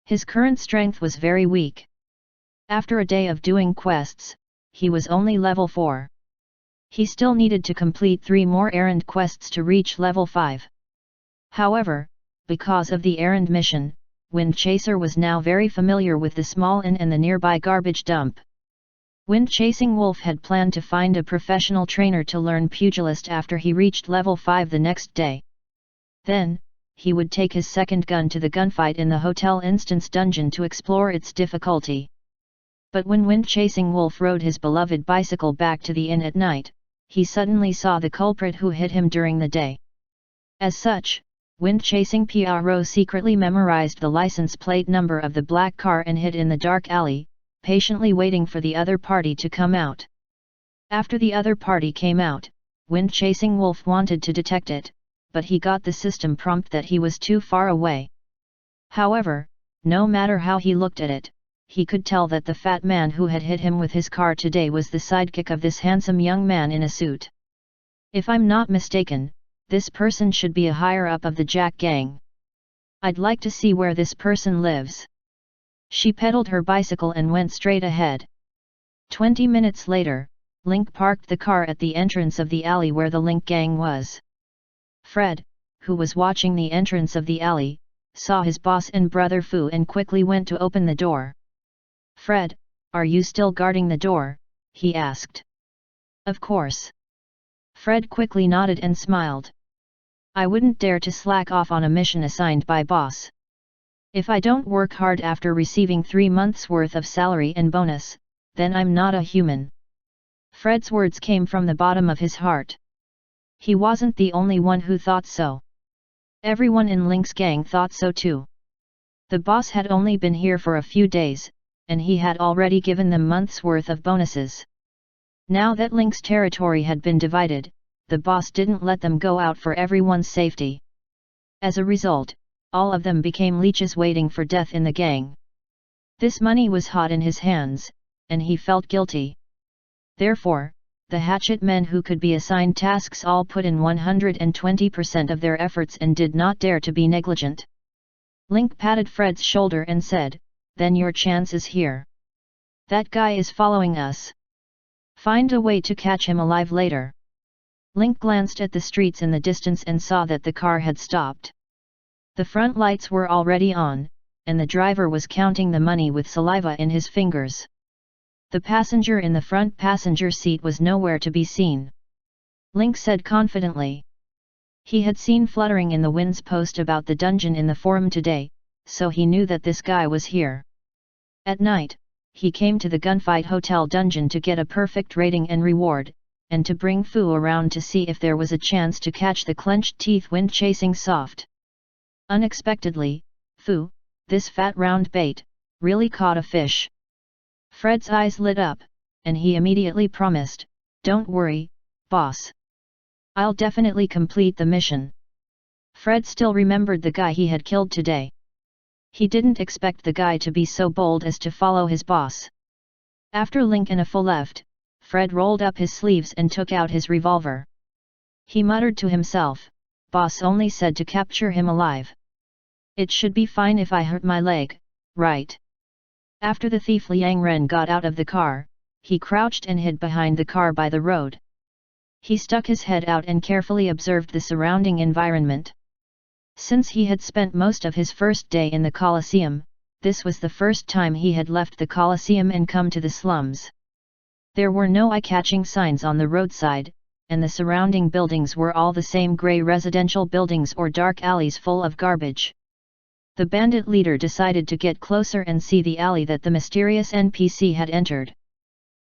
His current strength was very weak. After a day of doing quests, he was only level 4. He still needed to complete 3 more errand quests to reach level 5. However, because of the errand mission, Wind Chaser was now very familiar with the small inn and the nearby garbage dump. Wind Chasing Wolf had planned to find a professional trainer to learn pugilist after he reached level 5 the next day. Then, he would take his second gun to the gunfight in the hotel instance dungeon to explore its difficulty. But when Wind Chasing Wolf rode his beloved bicycle back to the inn at night, he suddenly saw the culprit who hit him during the day. As such, Wind-chasing Pro secretly memorized the license plate number of the black car and hid in the dark alley, patiently waiting for the other party to come out. After the other party came out, Wind-chasing Wolf wanted to detect it, but he got the system prompt that he was too far away. However, no matter how he looked at it, he could tell that the fat man who had hit him with his car today was the sidekick of this handsome young man in a suit. If I'm not mistaken, this person should be a higher-up of the Jack gang. I'd like to see where this person lives. She pedaled her bicycle and went straight ahead. 20 minutes later, Link parked the car at the entrance of the alley where the Link gang was. Fred, who was watching the entrance of the alley, saw his boss and brother Fu and quickly went to open the door. "Fred, are you still guarding the door?" he asked. "Of course." Fred quickly nodded and smiled. "I wouldn't dare to slack off on a mission assigned by boss. If I don't work hard after receiving 3 months' worth of salary and bonus, then I'm not a human." Fred's words came from the bottom of his heart. He wasn't the only one who thought so. Everyone in Link's gang thought so too. The boss had only been here for a few days, and he had already given them months' worth of bonuses. Now that Link's territory had been divided, the boss didn't let them go out for everyone's safety. As a result, all of them became leeches waiting for death in the gang. This money was hot in his hands, and he felt guilty. Therefore, the hatchet men who could be assigned tasks all put in 120% of their efforts and did not dare to be negligent. Link patted Fred's shoulder and said, "Then your chance is here. That guy is following us. Find a way to catch him alive later." Link glanced at the streets in the distance and saw that the car had stopped. The front lights were already on, and the driver was counting the money with saliva in his fingers. The passenger in the front passenger seat was nowhere to be seen. Link said confidently. He had seen fluttering in the wind's post about the dungeon in the forum today, so he knew that this guy was here. At night, he came to the Gunfight Hotel dungeon to get a perfect rating and reward, and to bring Fu around to see if there was a chance to catch the clenched teeth wind chasing soft. Unexpectedly, Fu, this fat round bait, really caught a fish. Fred's eyes lit up, and he immediately promised, "Don't worry, boss. I'll definitely complete the mission." Fred still remembered the guy he had killed today. He didn't expect the guy to be so bold as to follow his boss. After Link and Afu left, Fred rolled up his sleeves and took out his revolver. He muttered to himself, "Boss only said to capture him alive. It should be fine if I hurt my leg, right?" After the thief Liang Ren got out of the car, he crouched and hid behind the car by the road. He stuck his head out and carefully observed the surrounding environment. Since he had spent most of his first day in the Colosseum, this was the first time he had left the Colosseum and come to the slums. There were no eye-catching signs on the roadside, and the surrounding buildings were all the same grey residential buildings or dark alleys full of garbage. The bandit leader decided to get closer and see the alley that the mysterious NPC had entered.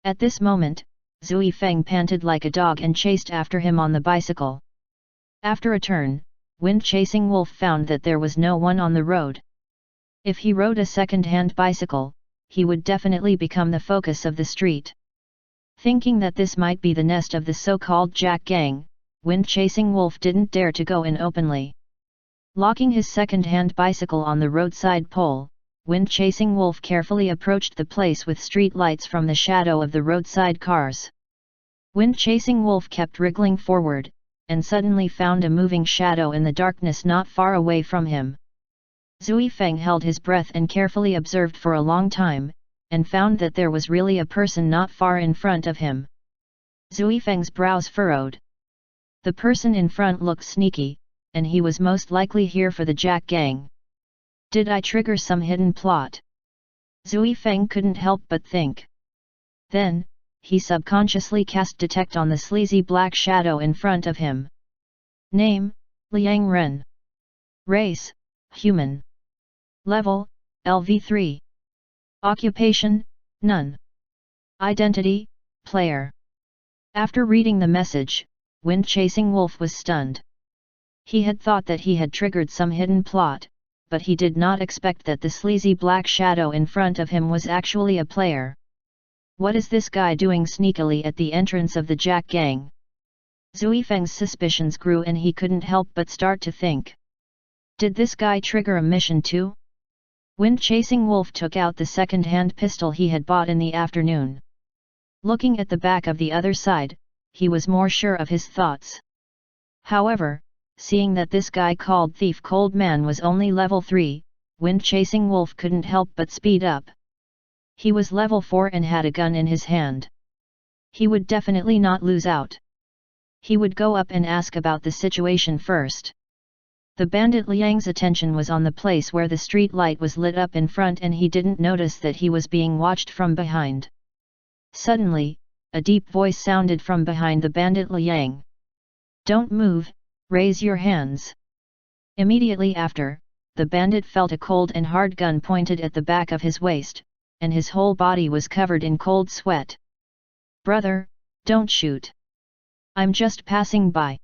At this moment, Zui Feng panted like a dog and chased after him on the bicycle. After a turn, Wind-Chasing Wolf found that there was no one on the road. If he rode a second-hand bicycle, he would definitely become the focus of the street. Thinking that this might be the nest of the so-called Jack Gang, Wind-Chasing Wolf didn't dare to go in openly. Locking his second-hand bicycle on the roadside pole, Wind-Chasing Wolf carefully approached the place with street lights from the shadow of the roadside cars. Wind-Chasing Wolf kept wriggling forward, and suddenly found a moving shadow in the darkness not far away from him. Zui Feng held his breath and carefully observed for a long time, and found that there was really a person not far in front of him. Zui Feng's brows furrowed. The person in front looked sneaky, and he was most likely here for the Jack Gang. Did I trigger some hidden plot? Zui Feng couldn't help but think. Then, he subconsciously cast Detect on the sleazy black shadow in front of him. Name, Liang Ren. Race, Human. Level, LV3. Occupation, None. Identity, Player. After reading the message, Wind-Chasing Wolf was stunned. He had thought that he had triggered some hidden plot, but he did not expect that the sleazy black shadow in front of him was actually a player. What is this guy doing sneakily at the entrance of the Jack Gang? Zui Feng's suspicions grew and he couldn't help but start to think. Did this guy trigger a mission too? Wind-Chasing Wolf took out the second-hand pistol he had bought in the afternoon. Looking at the back of the other side, he was more sure of his thoughts. However, seeing that this guy called Thief Cold Man was only level 3, Wind-Chasing Wolf couldn't help but speed up. He was level 4 and had a gun in his hand. He would definitely not lose out. He would go up and ask about the situation first. The bandit Liang's attention was on the place where the street light was lit up in front and he didn't notice that he was being watched from behind. Suddenly, a deep voice sounded from behind the bandit Liang. "Don't move, raise your hands." Immediately after, the bandit felt a cold and hard gun pointed at the back of his waist, and his whole body was covered in cold sweat. "Brother, don't shoot. I'm just passing by.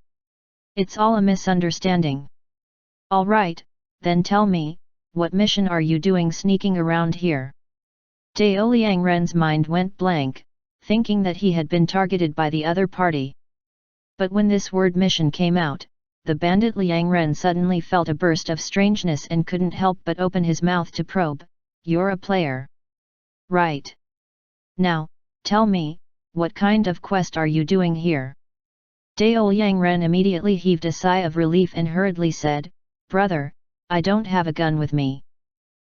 It's all a misunderstanding." "All right, then tell me, what mission are you doing sneaking around here?" Dao Liang Ren's mind went blank, thinking that he had been targeted by the other party. But when this word mission came out, the bandit Liang Ren suddenly felt a burst of strangeness and couldn't help but open his mouth to probe. "You're a player. Right. Now, tell me, what kind of quest are you doing here?" Dao Liang Ren immediately heaved a sigh of relief and hurriedly said, "Brother, I don't have a gun with me.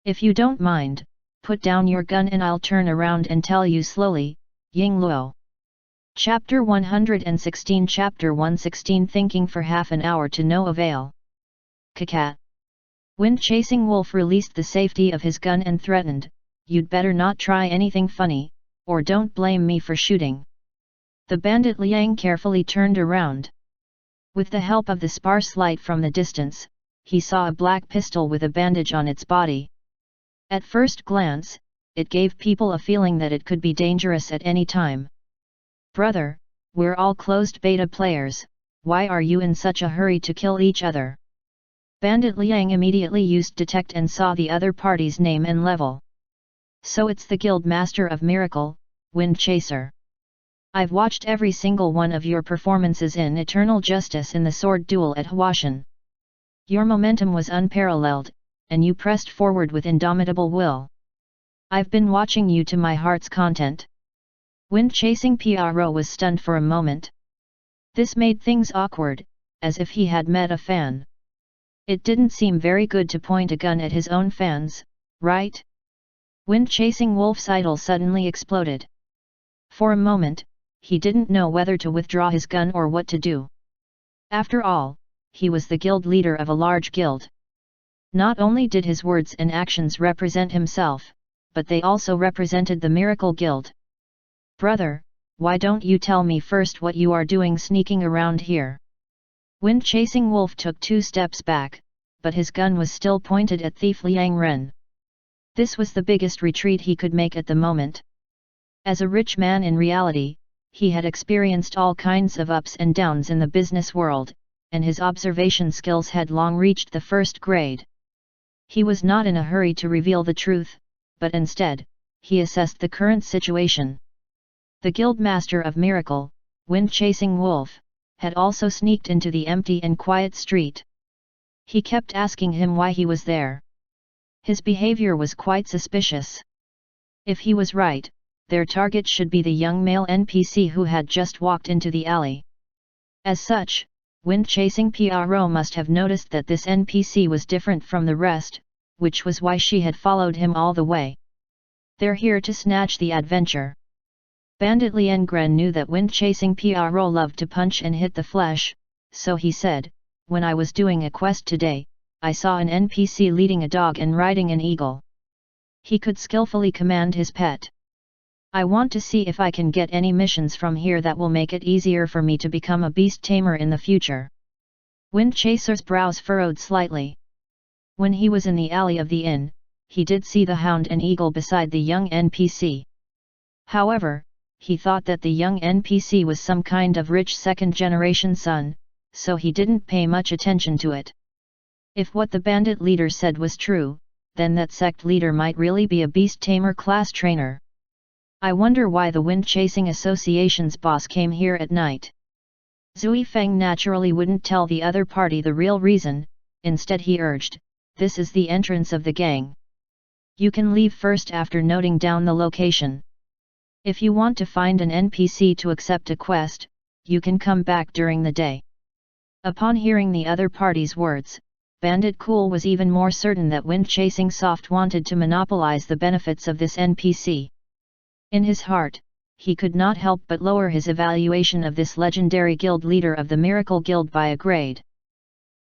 If you don't mind, put down your gun and I'll turn around and tell you slowly." Ying Luo. Chapter 116 Chapter 116 Thinking for half an hour to no avail. Kakat. Wind-chasing wolf released the safety of his gun and threatened, "You'd better not try anything funny, or don't blame me for shooting." The bandit Liang carefully turned around. With the help of the sparse light from the distance, he saw a black pistol with a bandage on its body. At first glance, it gave people a feeling that it could be dangerous at any time. "Brother, we're all closed beta players, why are you in such a hurry to kill each other?" Bandit Liang immediately used detect and saw the other party's name and level. "So it's the Guild Master of Miracle, Wind Chaser. I've watched every single one of your performances in Eternal Justice in the sword duel at Huashan. Your momentum was unparalleled, and you pressed forward with indomitable will. I've been watching you to my heart's content." Wind-chasing Pro was stunned for a moment. This made things awkward, as if he had met a fan. It didn't seem very good to point a gun at his own fans, right? Wind-chasing Wolf's idol suddenly exploded. For a moment, he didn't know whether to withdraw his gun or what to do. After all, he was the guild leader of a large guild. Not only did his words and actions represent himself, but they also represented the Miracle Guild. "Brother, why don't you tell me first what you are doing sneaking around here?" Wind-chasing Wolf took 2 steps back, but his gun was still pointed at thief Liang Ren. This was the biggest retreat he could make at the moment. As a rich man in reality, he had experienced all kinds of ups and downs in the business world, and his observation skills had long reached the 1st grade. He was not in a hurry to reveal the truth, but instead, he assessed the current situation. The Guild Master of Miracle, Wind-chasing Wolf, had also sneaked into the empty and quiet street. He kept asking him why he was there. His behavior was quite suspicious. If he was right, their target should be the young male NPC who had just walked into the alley. As such, Wind-chasing Pro must have noticed that this NPC was different from the rest, which was why she had followed him all the way. They're here to snatch the adventure. Bandit Liang Ren knew that Wind-chasing Pro loved to punch and hit the flesh, so he said, "When I was doing a quest today, I saw an NPC leading a dog and riding an eagle. He could skillfully command his pet. I want to see if I can get any missions from here that will make it easier for me to become a beast tamer in the future." Wind Chaser's brows furrowed slightly. When he was in the alley of the inn, he did see the hound and eagle beside the young NPC. However, he thought that the young NPC was some kind of rich second-generation son, so he didn't pay much attention to it. If what the bandit leader said was true, then that sect leader might really be a beast tamer class trainer. I wonder why the Wind-chasing Association's boss came here at night. Zui Feng naturally wouldn't tell the other party the real reason, instead he urged, "This is the entrance of the gang. You can leave first after noting down the location. If you want to find an NPC to accept a quest, you can come back during the day." Upon hearing the other party's words, Bandit Cool was even more certain that Wind-chasing Soft wanted to monopolize the benefits of this NPC. In his heart, he could not help but lower his evaluation of this legendary guild leader of the Miracle Guild by a grade.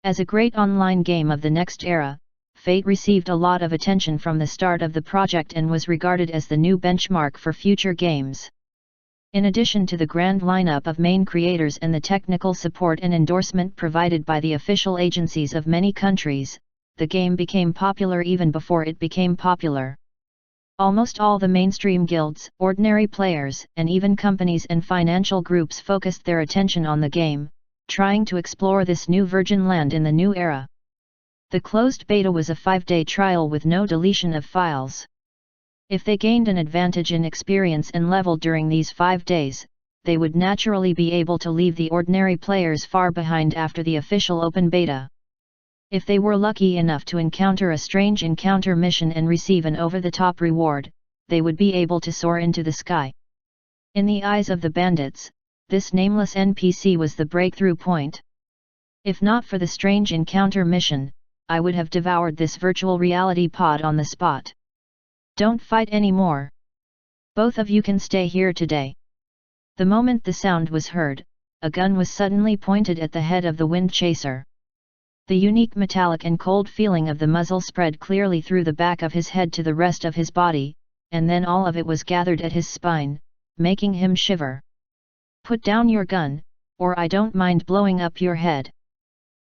As a great online game of the next era, Fate received a lot of attention from the start of the project and was regarded as the new benchmark for future games. In addition to the grand lineup of main creators and the technical support and endorsement provided by the official agencies of many countries, the game became popular even before it became popular. Almost all the mainstream guilds, ordinary players, and even companies and financial groups focused their attention on the game, trying to explore this new virgin land in the new era. The closed beta was a 5-day trial with no deletion of files. If they gained an advantage in experience and level during these 5 days, they would naturally be able to leave the ordinary players far behind after the official open beta. If they were lucky enough to encounter a strange encounter mission and receive an over-the-top reward, they would be able to soar into the sky. In the eyes of the bandits, this nameless NPC was the breakthrough point. If not for the strange encounter mission, I would have devoured this virtual reality pod on the spot. Don't fight anymore. Both of you can stay here today. The moment the sound was heard, a gun was suddenly pointed at the head of the wind chaser. The unique metallic and cold feeling of the muzzle spread clearly through the back of his head to the rest of his body, and then all of it was gathered at his spine, making him shiver. Put down your gun, or I don't mind blowing up your head.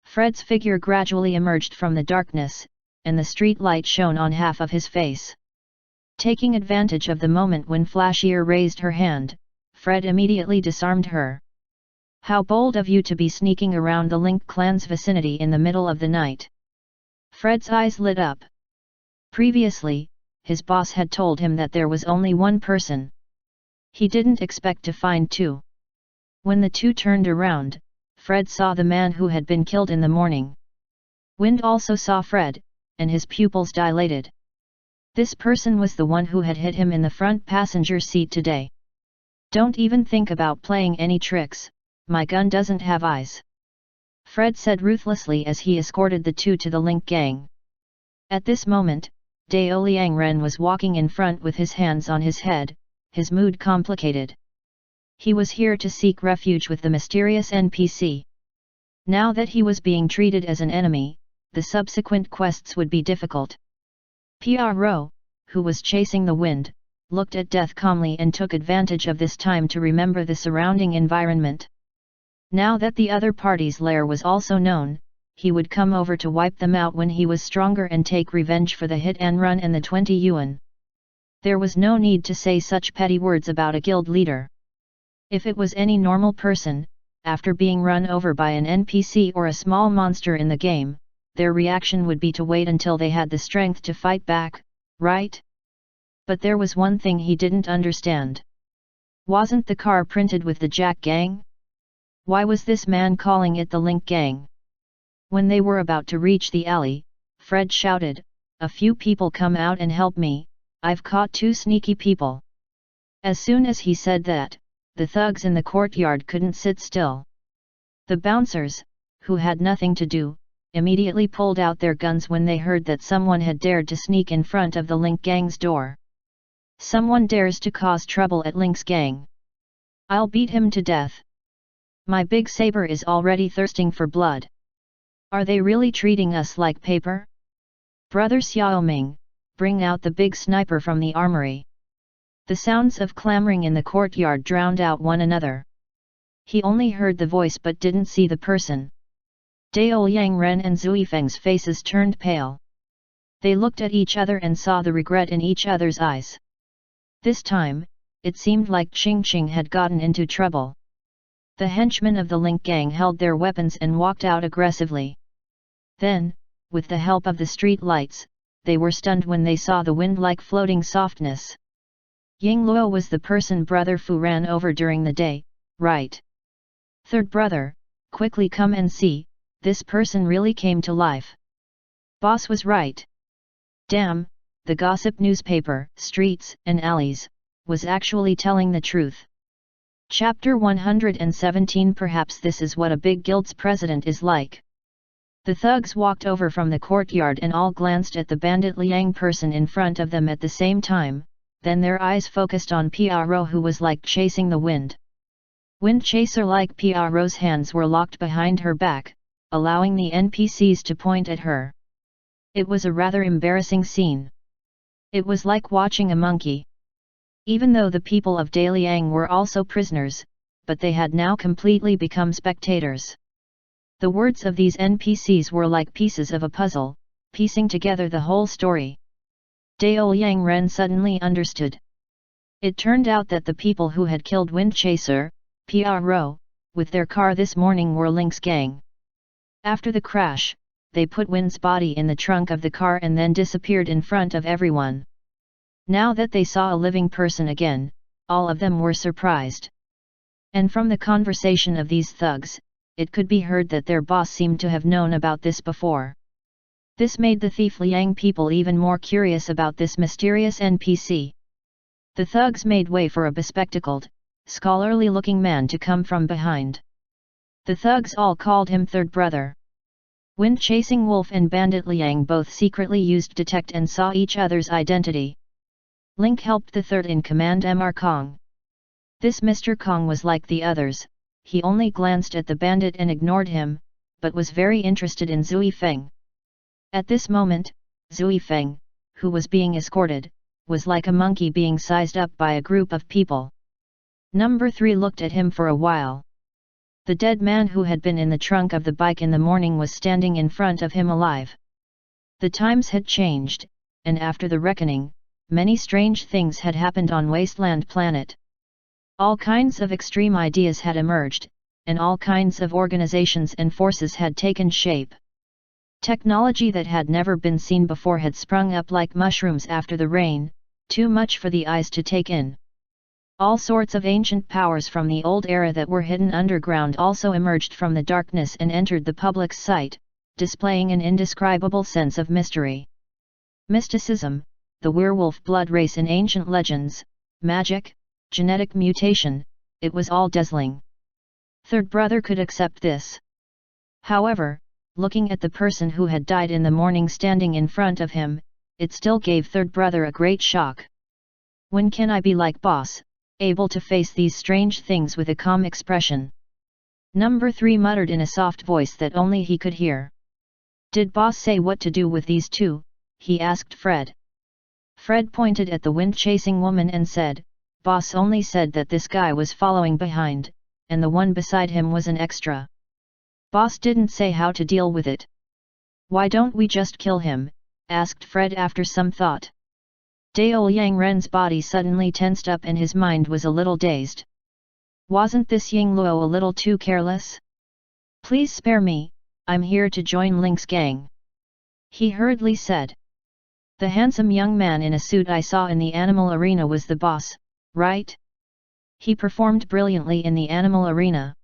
Fred's figure gradually emerged from the darkness, and the street light shone on half of his face. Taking advantage of the moment when Flashier raised her hand, Fred immediately disarmed her. How bold of you to be sneaking around the Link clan's vicinity in the middle of the night. Fred's eyes lit up. Previously, his boss had told him that there was only one person. He didn't expect to find two. When the two turned around, Fred saw the man who had been killed in the morning. Wind also saw Fred, and his pupils dilated. This person was the one who had hit him in the front passenger seat today. Don't even think about playing any tricks, my gun doesn't have eyes. Fred said ruthlessly as he escorted the two to the Link gang. At this moment, Dao Liangren was walking in front with his hands on his head, his mood complicated. He was here to seek refuge with the mysterious NPC. Now that he was being treated as an enemy, the subsequent quests would be difficult. Pro, who was chasing the wind, looked at death calmly and took advantage of this time to remember the surrounding environment. Now that the other party's lair was also known, he would come over to wipe them out when he was stronger and take revenge for the hit and run and the 20 yuan. There was no need to say such petty words about a guild leader. If it was any normal person, after being run over by an NPC or a small monster in the game, their reaction would be to wait until they had the strength to fight back, right? But there was one thing he didn't understand. Wasn't the car printed with the Jack Gang? Why was this man calling it the Link Gang? When they were about to reach the alley, Fred shouted, "A few people come out and help me, I've caught two sneaky people." As soon as he said that, the thugs in the courtyard couldn't sit still. The bouncers, who had nothing to do, immediately pulled out their guns when they heard that someone had dared to sneak in front of the Link Gang's door. Someone dares to cause trouble at Link's gang. I'll beat him to death. My big saber is already thirsting for blood. Are they really treating us like paper? Brother Xiaoming, bring out the big sniper from the armory. The sounds of clamoring in the courtyard drowned out one another. He only heard the voice but didn't see the person. Dao Yangren and Zuifeng's faces turned pale. They looked at each other and saw the regret in each other's eyes. This time, it seemed like Ching Ching had gotten into trouble. The henchmen of the Link Gang held their weapons and walked out aggressively. Then, with the help of the street lights, they were stunned when they saw the wind-like floating softness. Ying Luo was the person Brother Fu ran over during the day, right? Third brother, quickly come and see, this person really came to life. Boss was right. Damn, the gossip newspaper, Streets and Alleys, was actually telling the truth. Chapter 117. Perhaps this is what a big guild's president is like. The thugs walked over from the courtyard and all glanced at the bandit Liang person in front of them at the same time, then their eyes focused on Pro, who was like chasing the wind. Wind chaser like Pro's hands were locked behind her back, allowing the NPCs to point at her. It was a rather embarrassing scene. It was like watching a monkey. Even though the people of Daliang were also prisoners, but they had now completely become spectators. The words of these NPCs were like pieces of a puzzle, piecing together the whole story. Dao Yangren suddenly understood. It turned out that the people who had killed Wind Chaser, Pro, with their car this morning were Link's gang. After the crash, they put Wind's body in the trunk of the car and then disappeared in front of everyone. Now that they saw a living person again, all of them were surprised. And from the conversation of these thugs, it could be heard that their boss seemed to have known about this before. This made the thief Liang people even more curious about this mysterious NPC. The thugs made way for a bespectacled, scholarly-looking man to come from behind. The thugs all called him Third Brother. Wind-chasing Wolf and Bandit Liang both secretly used detect and saw each other's identity. Link helped the third in command Mr. Kong. This Mr. Kong was like the others, he only glanced at the bandit and ignored him, but was very interested in Zui Feng. At this moment, Zui Feng, who was being escorted, was like a monkey being sized up by a group of people. Number 3 looked at him for a while. The dead man who had been in the trunk of the bike in the morning was standing in front of him alive. The times had changed, and after the reckoning, many strange things had happened on Wasteland Planet. All kinds of extreme ideas had emerged, and all kinds of organizations and forces had taken shape. Technology that had never been seen before had sprung up like mushrooms after the rain, too much for the eyes to take in. All sorts of ancient powers from the old era that were hidden underground also emerged from the darkness and entered the public's sight, displaying an indescribable sense of mystery. Mysticism, the werewolf blood race in ancient legends, magic, genetic mutation, it was all dazzling. Third Brother could accept this. However, looking at the person who had died in the morning standing in front of him, it still gave Third Brother a great shock. When can I be like boss, able to face these strange things with a calm expression? Number 3 muttered in a soft voice that only he could hear. Did boss say what to do with these two? He asked Fred. Fred pointed at the wind-chasing woman and said, boss only said that this guy was following behind, and the one beside him was an extra. Boss didn't say how to deal with it. Why don't we just kill him? Asked Fred after some thought. Dao Yang Ren's body suddenly tensed up and his mind was a little dazed. Wasn't this Ying Luo a little too careless? Please spare me, I'm here to join Link's gang. He hurriedly said. The handsome young man in a suit I saw in the animal arena was the boss, right? He performed brilliantly in the animal arena.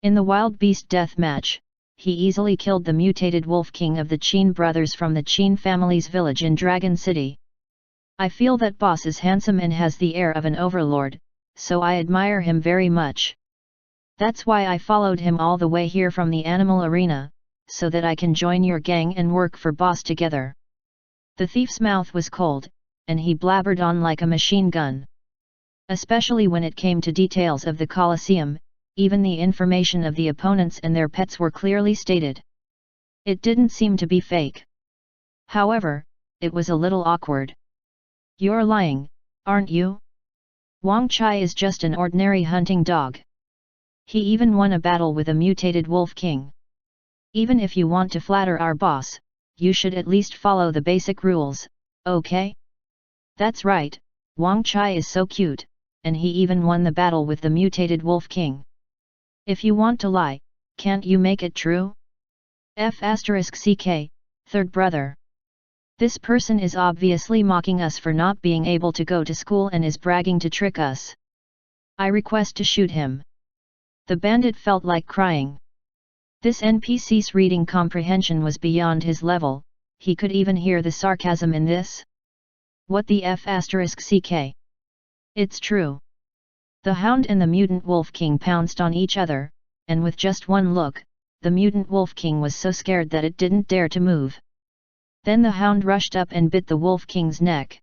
In the wild beast death match, he easily killed the mutated wolf king of the Qin brothers from the Qin family's village in Dragon City. I feel that boss is handsome and has the air of an overlord, so I admire him very much. That's why I followed him all the way here from the animal arena, so that I can join your gang and work for boss together. The thief's mouth was cold, and he blabbered on like a machine gun. Especially when it came to details of the Colosseum, even the information of the opponents and their pets were clearly stated. It didn't seem to be fake. However, it was a little awkward. You're lying, aren't you? Wang Chai is just an ordinary hunting dog. He even won a battle with a mutated wolf king. Even if you want to flatter our boss, you should at least follow the basic rules, okay? That's right, Wang Chai is so cute, and he even won the battle with the mutated wolf king. If you want to lie, can't you make it true? F***ck, Third Brother. This person is obviously mocking us for not being able to go to school and is bragging to trick us. I request to shoot him. The bandit felt like crying. This NPC's reading comprehension was beyond his level, he could even hear the sarcasm in this. What the F***ck? It's true. The hound and the mutant wolf king pounced on each other, and with just one look, the mutant wolf king was so scared that it didn't dare to move. Then the hound rushed up and bit the wolf king's neck.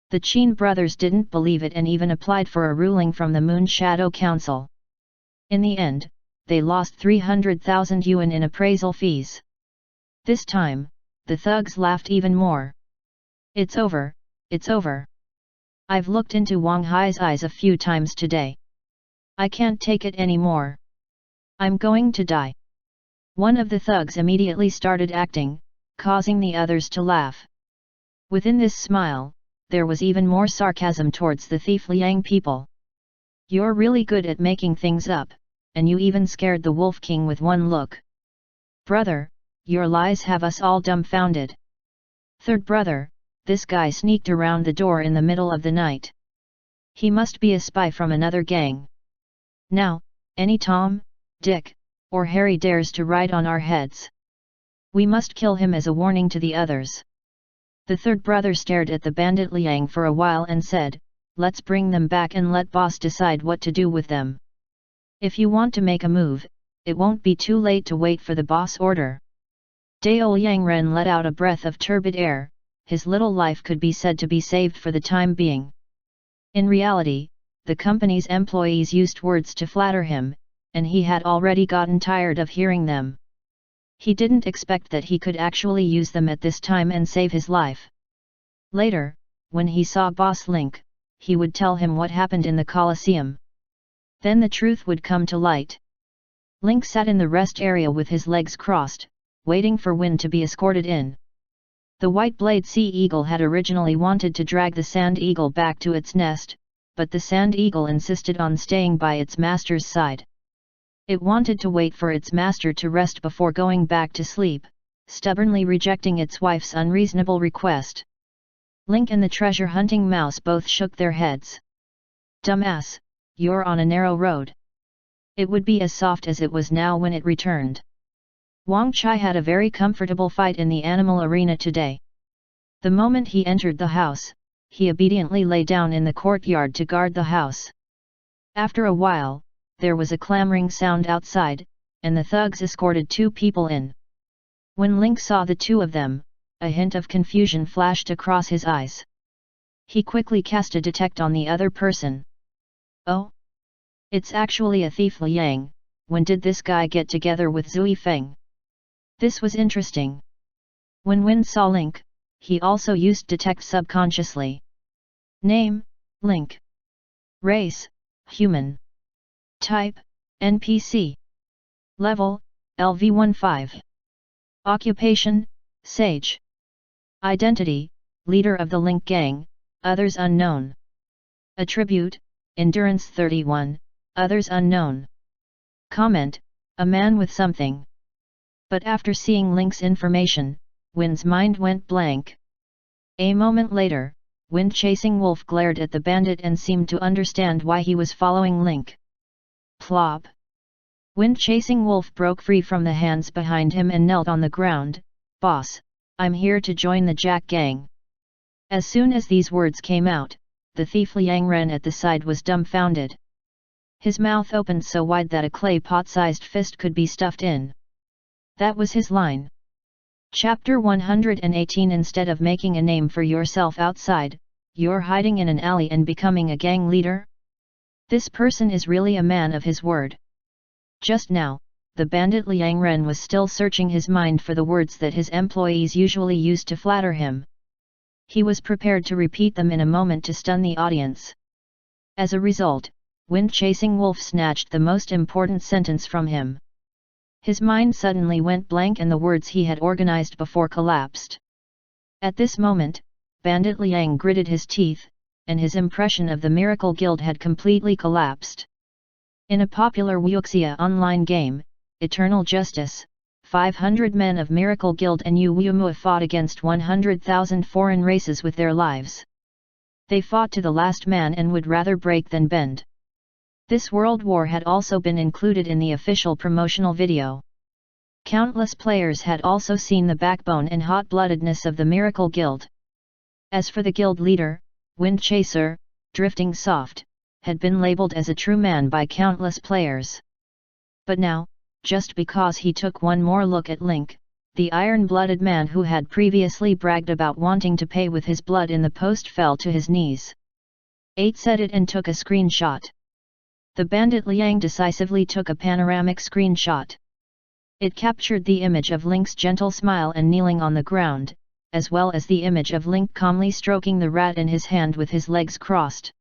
The Qin brothers didn't believe it and even applied for a ruling from the Moon Shadow Council. In the end, they lost 300,000 yuan in appraisal fees. This time, the thugs laughed even more. It's over, it's over. I've looked into Wang Hai's eyes a few times today. I can't take it anymore. I'm going to die. One of the thugs immediately started acting, causing the others to laugh. Within this smile, there was even more sarcasm towards the thief Liang people. You're really good at making things up, and you even scared the Wolf King with one look. Brother, your lies have us all dumbfounded. Third Brother, this guy sneaked around the door in the middle of the night. He must be a spy from another gang. Now, any Tom, Dick, or Harry dares to ride on our heads. We must kill him as a warning to the others. The third brother stared at the bandit Liang for a while and said, let's bring them back and let boss decide what to do with them. If you want to make a move, it won't be too late to wait for the boss order. Dao Liang Ren let out a breath of turbid air. His little life could be said to be saved for the time being. In reality, the company's employees used words to flatter him, and he had already gotten tired of hearing them. He didn't expect that he could actually use them at this time and save his life. Later, when he saw Boss Link, he would tell him what happened in the Colosseum. Then the truth would come to light. Link sat in the rest area with his legs crossed, waiting for Wind to be escorted in. The white-blade sea eagle had originally wanted to drag the sand eagle back to its nest, but the sand eagle insisted on staying by its master's side. It wanted to wait for its master to rest before going back to sleep, stubbornly rejecting its wife's unreasonable request. Link and the treasure-hunting mouse both shook their heads. Dumbass, you're on a narrow road. It would be as soft as it was now when it returned. Wang Chai had a very comfortable fight in the animal arena today. The moment he entered the house, he obediently lay down in the courtyard to guard the house. After a while, there was a clamoring sound outside, and the thugs escorted two people in. When Link saw the two of them, a hint of confusion flashed across his eyes. He quickly cast a detect on the other person. Oh? It's actually a thief Liang. When did this guy get together with Zui Feng? This was interesting. When Wind saw Link, he also used detect subconsciously. Name, Link. Race, human. Type, NPC. Level, LV15. Occupation, Sage. Identity, leader of the Link Gang, others unknown. Attribute, Endurance 31, others unknown. Comment, a man with something. But after seeing Link's information, Wind's mind went blank. A moment later, Wind Chasing Wolf glared at the bandit and seemed to understand why he was following Link. Plop! Wind Chasing Wolf broke free from the hands behind him and knelt on the ground. Boss, I'm here to join the Jack Gang. As soon as these words came out, the thief Liang Ren at the side was dumbfounded. His mouth opened so wide that a clay pot-sized fist could be stuffed in. That was his line. Chapter 118. Instead of making a name for yourself outside, you're hiding in an alley and becoming a gang leader? This person is really a man of his word. Just now, the bandit Liang Ren was still searching his mind for the words that his employees usually used to flatter him. He was prepared to repeat them in a moment to stun the audience. As a result, Wind Chasing Wolf snatched the most important sentence from him. His mind suddenly went blank and the words he had organized before collapsed. At this moment, Bandit Liang gritted his teeth, and his impression of the Miracle Guild had completely collapsed. In a popular Wuxia online game, Eternal Justice, 500 men of Miracle Guild and Yu Wumua fought against 100,000 foreign races with their lives. They fought to the last man and would rather break than bend. This world war had also been included in the official promotional video. Countless players had also seen the backbone and hot-bloodedness of the Miracle Guild. As for the guild leader, Wind Chaser, Drifting Soft, had been labeled as a true man by countless players. But now, just because he took one more look at Link, the iron-blooded man who had previously bragged about wanting to pay with his blood in the post fell to his knees. 8 said it and took a screenshot. The bandit Liang decisively took a panoramic screenshot. It captured the image of Link's gentle smile and kneeling on the ground, as well as the image of Link calmly stroking the rat in his hand with his legs crossed.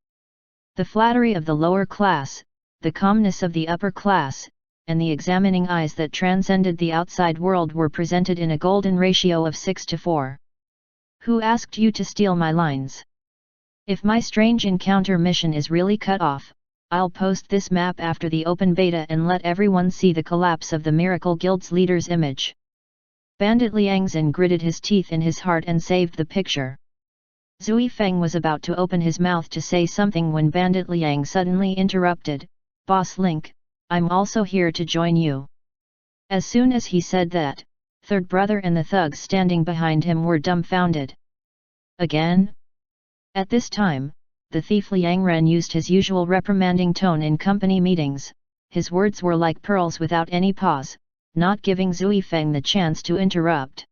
The flattery of the lower class, the calmness of the upper class, and the examining eyes that transcended the outside world were presented in a golden ratio of 6:4. Who asked you to steal my lines? If my strange encounter mission is really cut off, I'll post this map after the open beta and let everyone see the collapse of the Miracle Guild's leader's image. Bandit Liang Zhen gritted his teeth in his heart and saved the picture. Zui Feng was about to open his mouth to say something when Bandit Liang suddenly interrupted. "Boss Link, I'm also here to join you." As soon as he said that, third brother and the thugs standing behind him were dumbfounded. Again? At this time, the thief Liang Ren used his usual reprimanding tone in company meetings. His words were like pearls without any pause, not giving Zui Feng the chance to interrupt.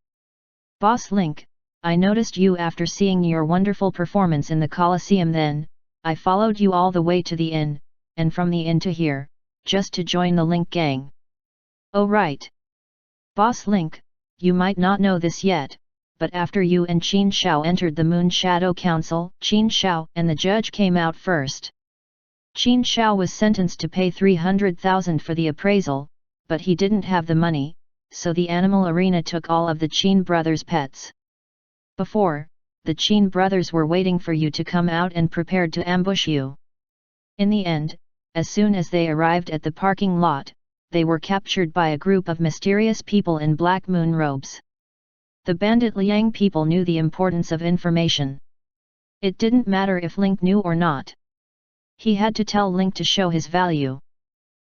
"Boss Link, I noticed you after seeing your wonderful performance in the Colosseum, then I followed you all the way to the inn, and from the inn to here, just to join the Link gang." "Oh right. Boss Link, you might not know this yet, but after you and Qin Shao entered the Moon Shadow Council, Qin Shao and the judge came out first. Qin Shao was sentenced to pay 300,000 for the appraisal, but he didn't have the money, so the animal arena took all of the Qin brothers' pets. Before, the Qin brothers were waiting for you to come out and prepared to ambush you. In the end, as soon as they arrived at the parking lot, they were captured by a group of mysterious people in black moon robes. The bandit Liang people knew the importance of information. It didn't matter if Link knew or not. He had to tell Link to show his value.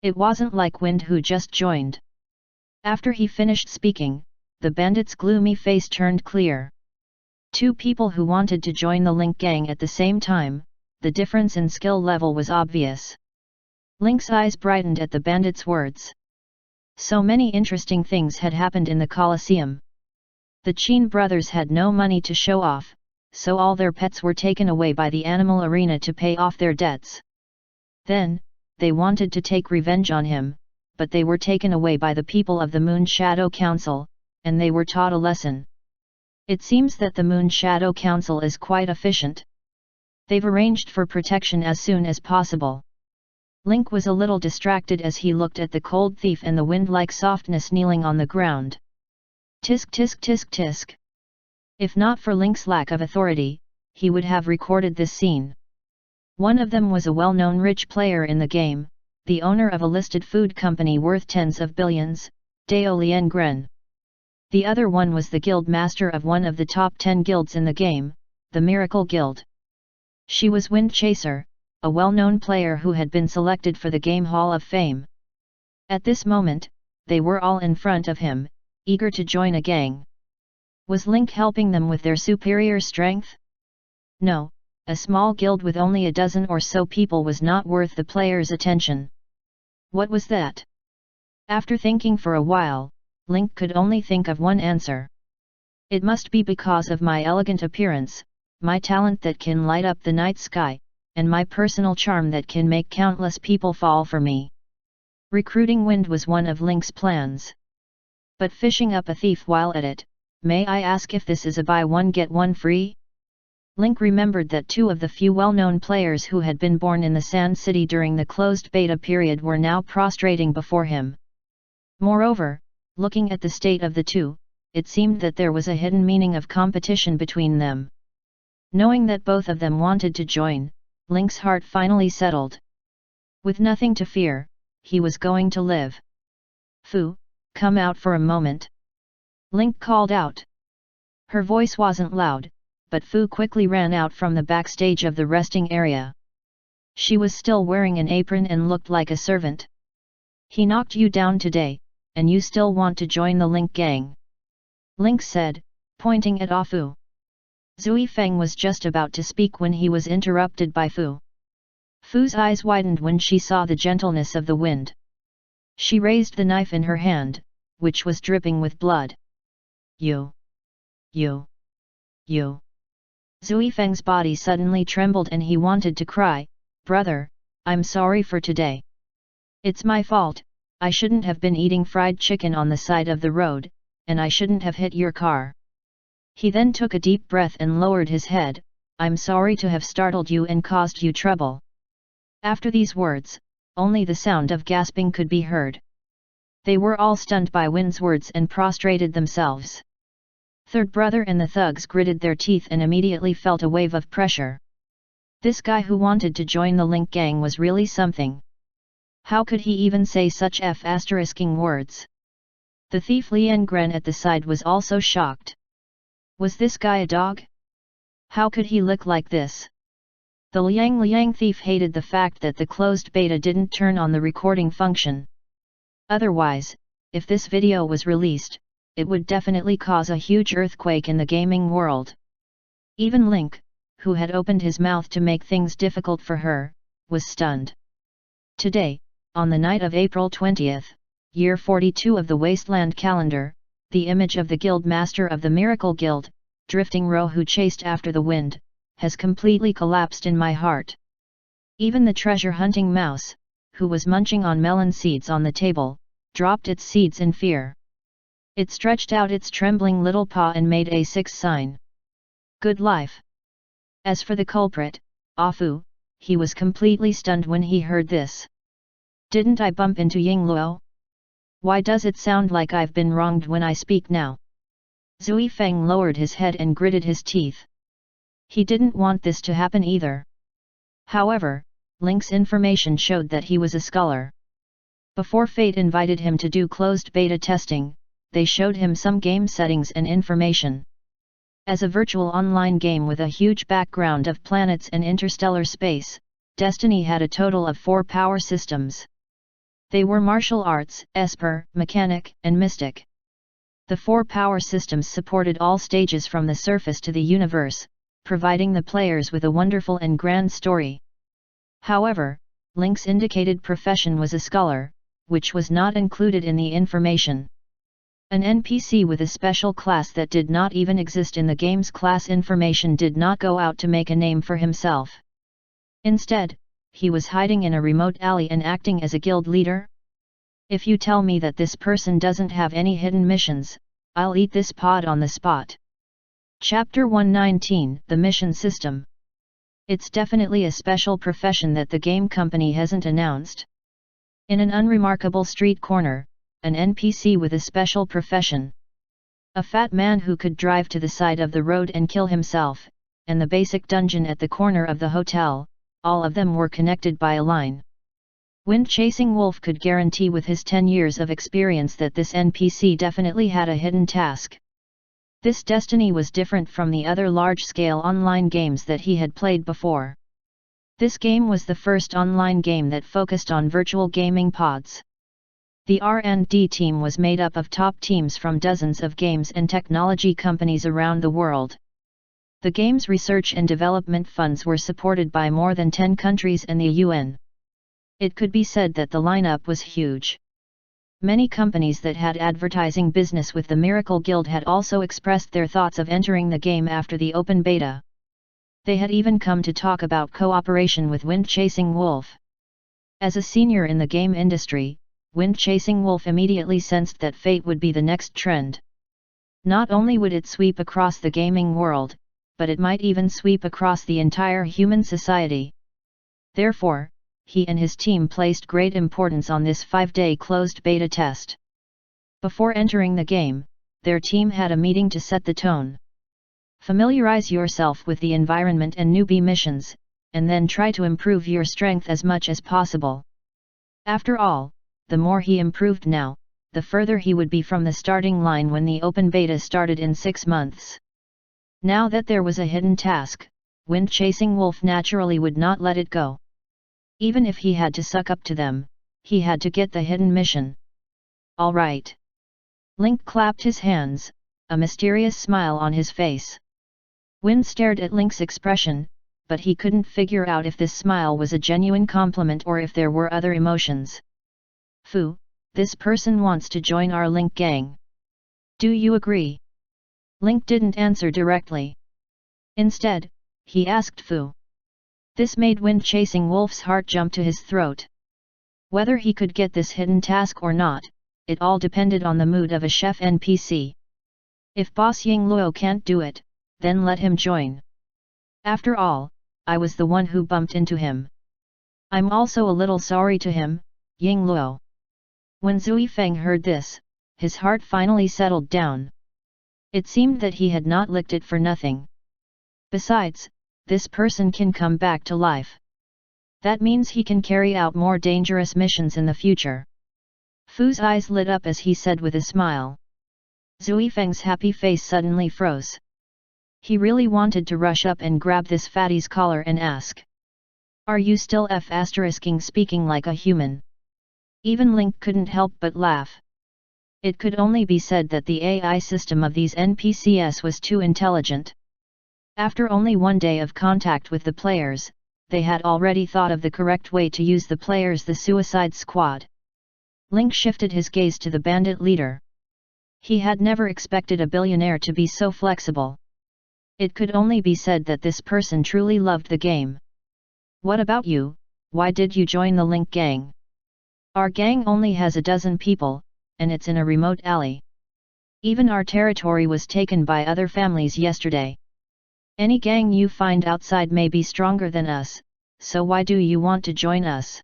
It wasn't like Wind who just joined. After he finished speaking, the bandit's gloomy face turned clear. Two people who wanted to join the Link gang at the same time, the difference in skill level was obvious. Link's eyes brightened at the bandit's words. So many interesting things had happened in the Colosseum. The Qin brothers had no money to show off, so all their pets were taken away by the animal arena to pay off their debts. Then, they wanted to take revenge on him, but they were taken away by the people of the Moon Shadow Council, and they were taught a lesson. It seems that the Moon Shadow Council is quite efficient. They've arranged for protection as soon as possible. Link was a little distracted as he looked at the cold thief and the wind-like softness kneeling on the ground. Tisk tisk tisk tisk. If not for Link's lack of authority, he would have recorded this scene. One of them was a well-known rich player in the game, the owner of a listed food company worth tens of billions, Dao Liangren. The other one was the guild master of one of the top 10 guilds in the game, the Miracle Guild. She was Wind Chaser, a well-known player who had been selected for the Game Hall of Fame. At this moment, they were all in front of him, eager to join a gang. Was Link helping them with their superior strength? No, a small guild with only a dozen or so people was not worth the player's attention. What was that? After thinking for a while, Link could only think of one answer. It must be because of my elegant appearance, my talent that can light up the night sky, and my personal charm that can make countless people fall for me. Recruiting Wind was one of Link's plans. But fishing up a thief while at it, may I ask if this is a buy one get one free? Link remembered that two of the few well-known players who had been born in the Sand City during the closed beta period were now prostrating before him. Moreover, looking at the state of the two, it seemed that there was a hidden meaning of competition between them. Knowing that both of them wanted to join, Link's heart finally settled. With nothing to fear, he was going to live. "Fu, come out for a moment," Link called out. Her voice wasn't loud, but Fu quickly ran out from the backstage of the resting area. She was still wearing an apron and looked like a servant. "He knocked you down today, and you still want to join the Link gang?" Link said, pointing at Fu. Zui Feng was just about to speak when he was interrupted by Fu. Fu's eyes widened when she saw the gentleness of the wind. She raised the knife in her hand, which was dripping with blood. You. Zui Feng's body suddenly trembled and he wanted to cry, "Brother, I'm sorry for today. It's my fault, I shouldn't have been eating fried chicken on the side of the road, and I shouldn't have hit your car." He then took a deep breath and lowered his head, "I'm sorry to have startled you and caused you trouble." After these words, only the sound of gasping could be heard. They were all stunned by Wind's words and prostrated themselves. Third brother and the thugs gritted their teeth and immediately felt a wave of pressure. This guy who wanted to join the Link gang was really something. How could he even say such f***ing words? The thief Liangren at the side was also shocked. Was this guy a dog? How could he look like this? The Liang thief hated the fact that the closed beta didn't turn on the recording function. Otherwise, if this video was released, it would definitely cause a huge earthquake in the gaming world. Even Link, who had opened his mouth to make things difficult for her, was stunned. Today, on the night of April 20th, year 42 of the Wasteland calendar, the image of the Guild Master of the Miracle Guild, Drifting Row who chased after the wind, has completely collapsed in my heart. Even the treasure-hunting mouse, who was munching on melon seeds on the table, dropped its seeds in fear. It stretched out its trembling little paw and made a 6 sign. Good life. As for the culprit, Fu, he was completely stunned when he heard this. Didn't I bump into Yingluo? Why does it sound like I've been wronged when I speak now? Zui Feng lowered his head and gritted his teeth. He didn't want this to happen either. However, Link's information showed that he was a scholar. Before Fate invited him to do closed beta testing, they showed him some game settings and information. As a virtual online game with a huge background of planets and interstellar space, Destiny had a total of 4 power systems. They were martial arts, Esper, mechanic, and mystic. The 4 power systems supported all stages from the surface to the universe, providing the players with a wonderful and grand story. However, Link's indicated profession was a scholar, which was not included in the information. An NPC with a special class that did not even exist in the game's class information did not go out to make a name for himself. Instead, he was hiding in a remote alley and acting as a guild leader? If you tell me that this person doesn't have any hidden missions, I'll eat this pod on the spot. Chapter 119, The Mission System. It's definitely a special profession that the game company hasn't announced. In an unremarkable street corner, an NPC with a special profession. A fat man who could drive to the side of the road and kill himself, and the basic dungeon at the corner of the hotel, all of them were connected by a line. Wind-chasing wolf could guarantee with his 10 years of experience that this NPC definitely had a hidden task. This Destiny was different from the other large-scale online games that he had played before. This game was the first online game that focused on virtual gaming pods. The R&D team was made up of top teams from dozens of games and technology companies around the world. The game's research and development funds were supported by more than 10 countries and the UN. It could be said that the lineup was huge. Many companies that had advertising business with the Miracle Guild had also expressed their thoughts of entering the game after the open beta. They had even come to talk about cooperation with Wind-Chasing Wolf. As a senior in the game industry, Wind-Chasing Wolf immediately sensed that Fate would be the next trend. Not only would it sweep across the gaming world, but it might even sweep across the entire human society. Therefore, he and his team placed great importance on this 5-day closed beta test. Before entering the game, their team had a meeting to set the tone. Familiarize yourself with the environment and newbie missions, and then try to improve your strength as much as possible. After all, the more he improved now, the further he would be from the starting line when the open beta started in 6 months. Now that there was a hidden task, Wind-Chasing Wolf naturally would not let it go. Even if he had to suck up to them, he had to get the hidden mission. All right. Link clapped his hands, a mysterious smile on his face. Wind stared at Link's expression, but he couldn't figure out if this smile was a genuine compliment or if there were other emotions. Fu, this person wants to join our Link gang. Do you agree? Link didn't answer directly. Instead, he asked Fu. This made Wind-Chasing Wolf's heart jump to his throat. Whether he could get this hidden task or not, it all depended on the mood of a chef NPC. If Boss Yingluo can't do it, then let him join. After all, I was the one who bumped into him. I'm also a little sorry to him, Yingluo. When Zui Feng heard this, his heart finally settled down. It seemed that he had not licked it for nothing. Besides, this person can come back to life. That means he can carry out more dangerous missions in the future. Fu's eyes lit up as he said with a smile. Zui Feng's happy face suddenly froze. He really wanted to rush up and grab this fatty's collar and ask, Are you still speaking like a human? Even Link couldn't help but laugh. It could only be said that the AI system of these NPCs was too intelligent. After only one day of contact with the players, they had already thought of the correct way to use the players, the Suicide Squad. Link shifted his gaze to the bandit leader. He had never expected a billionaire to be so flexible. It could only be said that this person truly loved the game. What about you? Why did you join the Link gang? Our gang only has a dozen people, and it's in a remote alley. Even our territory was taken by other families yesterday. Any gang you find outside may be stronger than us, so why do you want to join us?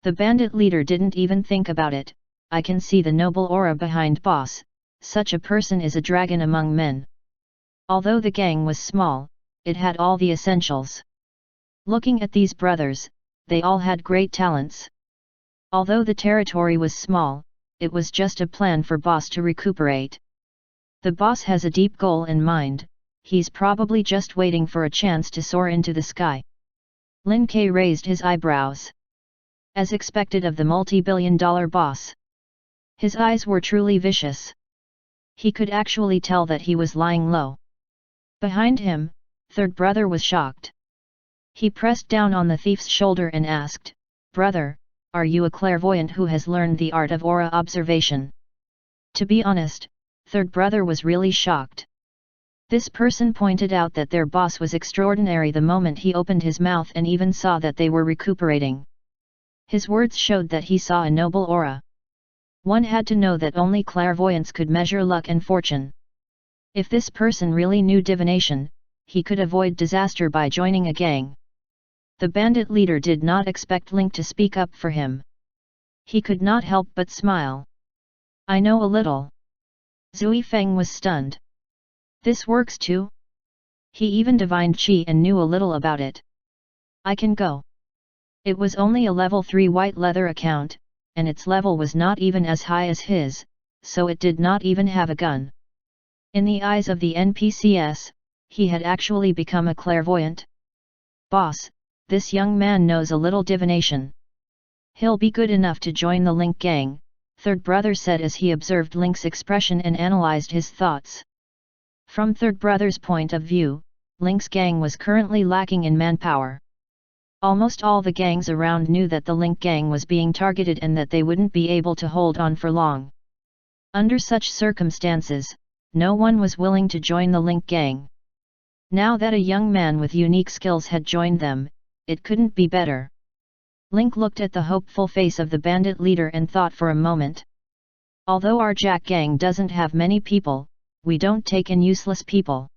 The bandit leader didn't even think about it. I can see the noble aura behind boss, such a person is a dragon among men. Although the gang was small, it had all the essentials. Looking at these brothers, they all had great talents. Although the territory was small, it was just a plan for boss to recuperate. The boss has a deep goal in mind, he's probably just waiting for a chance to soar into the sky. Lin K raised his eyebrows. As expected of the multi-billion-dollar boss. His eyes were truly vicious. He could actually tell that he was lying low. Behind him, third brother was shocked. He pressed down on the thief's shoulder and asked, "Brother, are you a clairvoyant who has learned the art of aura observation?" To be honest, third brother was really shocked. This person pointed out that their boss was extraordinary the moment he opened his mouth and even saw that they were recuperating. His words showed that he saw a noble aura. One had to know that only clairvoyants could measure luck and fortune. If this person really knew divination, he could avoid disaster by joining a gang. The bandit leader did not expect Link to speak up for him. He could not help but smile. "I know a little." Zui Feng was stunned. "This works too?" He even divined Qi and knew a little about it. "I can go." It was only a level 3 white leather account, and its level was not even as high as his, so it did not even have a gun. In the eyes of the NPCs, he had actually become a clairvoyant. "Boss, this young man knows a little divination. He'll be good enough to join the Link gang," third brother said as he observed Link's expression and analyzed his thoughts. From third brother's point of view, Link's gang was currently lacking in manpower. Almost all the gangs around knew that the Link gang was being targeted and that they wouldn't be able to hold on for long. Under such circumstances, no one was willing to join the Link gang. Now that a young man with unique skills had joined them, it couldn't be better. Link looked at the hopeful face of the bandit leader and thought for a moment. Although our Jack gang doesn't have many people, we don't take in useless people.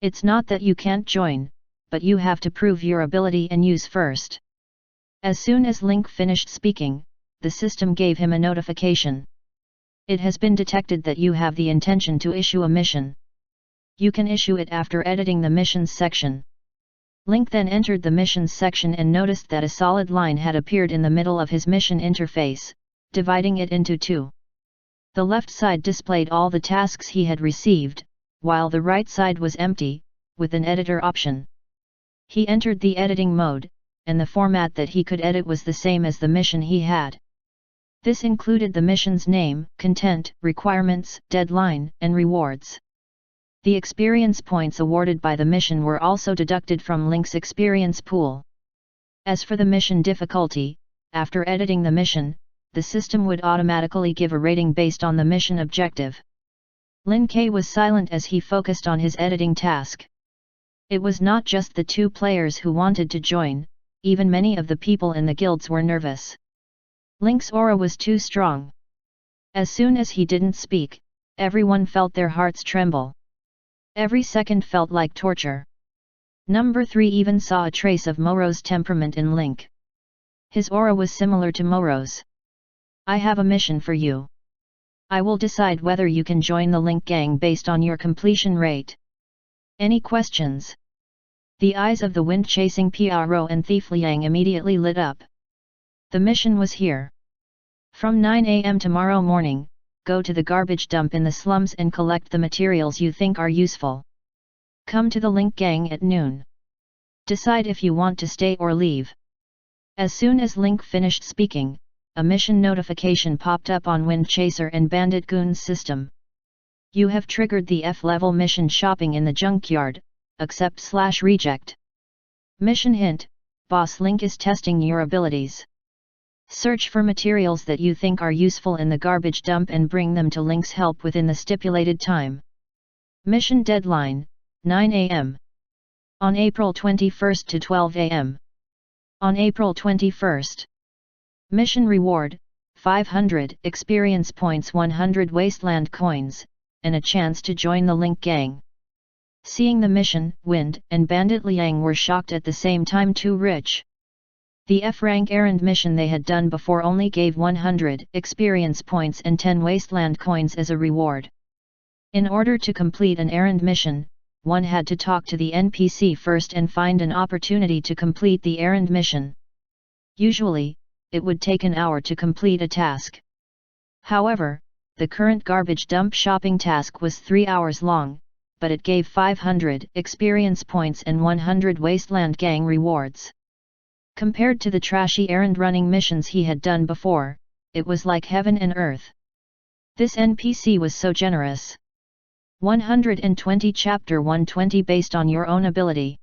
It's not that you can't join, but you have to prove your ability and use first. As soon as Link finished speaking, the system gave him a notification. It has been detected that you have the intention to issue a mission. You can issue it after editing the missions section. Link then entered the missions section and noticed that a solid line had appeared in the middle of his mission interface, dividing it into two. The left side displayed all the tasks he had received, while the right side was empty, with an editor option. He entered the editing mode, and the format that he could edit was the same as the mission he had. This included the mission's name, content, requirements, deadline, and rewards. The experience points awarded by the mission were also deducted from Link's experience pool. As for the mission difficulty, after editing the mission, the system would automatically give a rating based on the mission objective. Lin K was silent as he focused on his editing task. It was not just the two players who wanted to join, even many of the people in the guilds were nervous. Link's aura was too strong. As soon as he didn't speak, everyone felt their hearts tremble. Every second felt like torture. Number 3 even saw a trace of Moro's temperament in Link. His aura was similar to Moro's. "I have a mission for you. I will decide whether you can join the Link gang based on your completion rate. Any questions?" The eyes of the wind-chasing Piaro and Thief Liang immediately lit up. The mission was here. From 9 a.m. tomorrow morning, go to the garbage dump in the slums and collect the materials you think are useful. Come to the Link gang at noon. decide if you want to stay or leave. As soon as Link finished speaking, a mission notification popped up on Wind Chaser and Bandit Goon's system. You have triggered the F-level mission shopping in the junkyard, accept/reject. Mission hint, Boss Link is testing your abilities. Search for materials that you think are useful in the garbage dump and bring them to Link's help within the stipulated time. Mission deadline, 9 AM. On April 21 to 12 AM. On April 21. Mission reward, 500 experience points, 100 wasteland coins, and a chance to join the Link gang. Seeing the mission, Wind and Bandit Liang were shocked at the same time. Too rich. The F-rank errand mission they had done before only gave 100 experience points and 10 wasteland coins as a reward. In order to complete an errand mission, one had to talk to the NPC first and find an opportunity to complete the errand mission. Usually, it would take an hour to complete a task. However, the current garbage dump shopping task was 3 hours long, but it gave 500 experience points and 100 wasteland gang rewards. Compared to the trashy errand running missions he had done before, it was like heaven and earth. This NPC was so generous. 120 Chapter 120 Based on your own ability.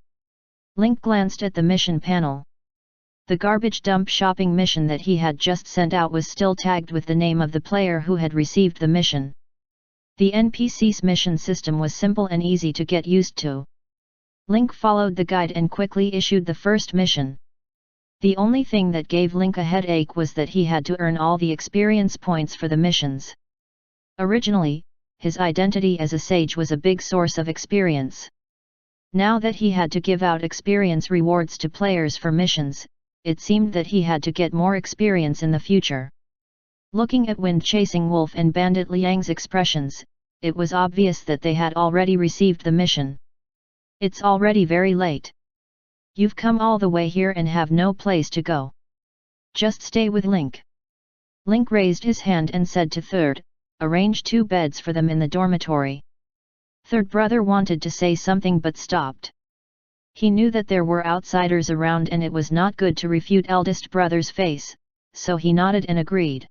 Link glanced at the mission panel. The garbage dump shopping mission that he had just sent out was still tagged with the name of the player who had received the mission. The NPC's mission system was simple and easy to get used to. Link followed the guide and quickly issued the first mission. The only thing that gave Link a headache was that he had to earn all the experience points for the missions. Originally, his identity as a sage was a big source of experience. Now that he had to give out experience rewards to players for missions, it seemed that he had to get more experience in the future. Looking at Wind Chasing Wolf and Bandit Liang's expressions, it was obvious that they had already received the mission. It's already very late. You've come all the way here and have no place to go. Just stay with Link. Link raised his hand and said to Third, arrange 2 beds for them in the dormitory. Third brother wanted to say something but stopped. He knew that there were outsiders around and it was not good to refute eldest brother's face, so he nodded and agreed.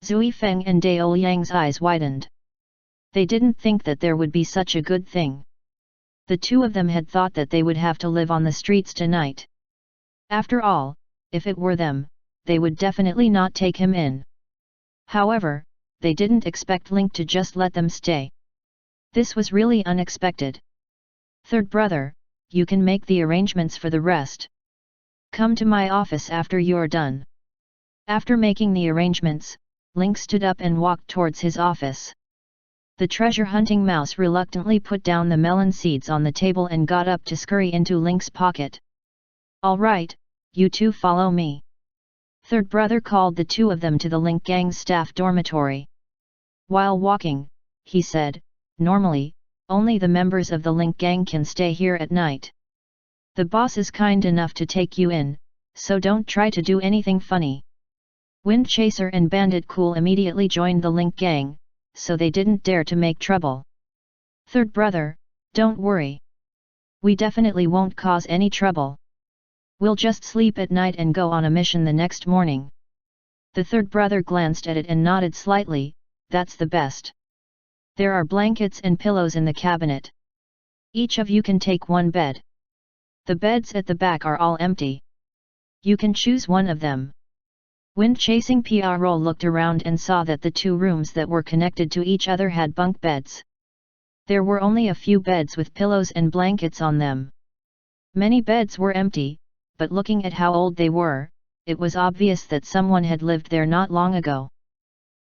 Zui Feng and Dao Yang's eyes widened. They didn't think that there would be such a good thing. The two of them had thought that they would have to live on the streets tonight. After all, if it were them, they would definitely not take him in. However, they didn't expect Link to just let them stay. This was really unexpected. Third brother, you can make the arrangements for the rest. Come to my office after you're done. After making the arrangements, Link stood up and walked towards his office. The treasure-hunting mouse reluctantly put down the melon seeds on the table and got up to scurry into Link's pocket. All right, you two follow me. Third brother called the two of them to the Link gang's staff dormitory. While walking, he said, normally, only the members of the Link gang can stay here at night. The boss is kind enough to take you in, so don't try to do anything funny. Wind Chaser and Bandit Cool immediately joined the Link gang, so they didn't dare to make trouble. Third brother, don't worry. We definitely won't cause any trouble. We'll just sleep at night and go on a mission the next morning. The third brother glanced at it and nodded slightly, that's the best. There are blankets and pillows in the cabinet. Each of you can take one bed. The beds at the back are all empty. You can choose one of them. Wind Chasing Pro looked around and saw that the 2 rooms that were connected to each other had bunk beds. There were only a few beds with pillows and blankets on them. Many beds were empty, but looking at how old they were, it was obvious that someone had lived there not long ago.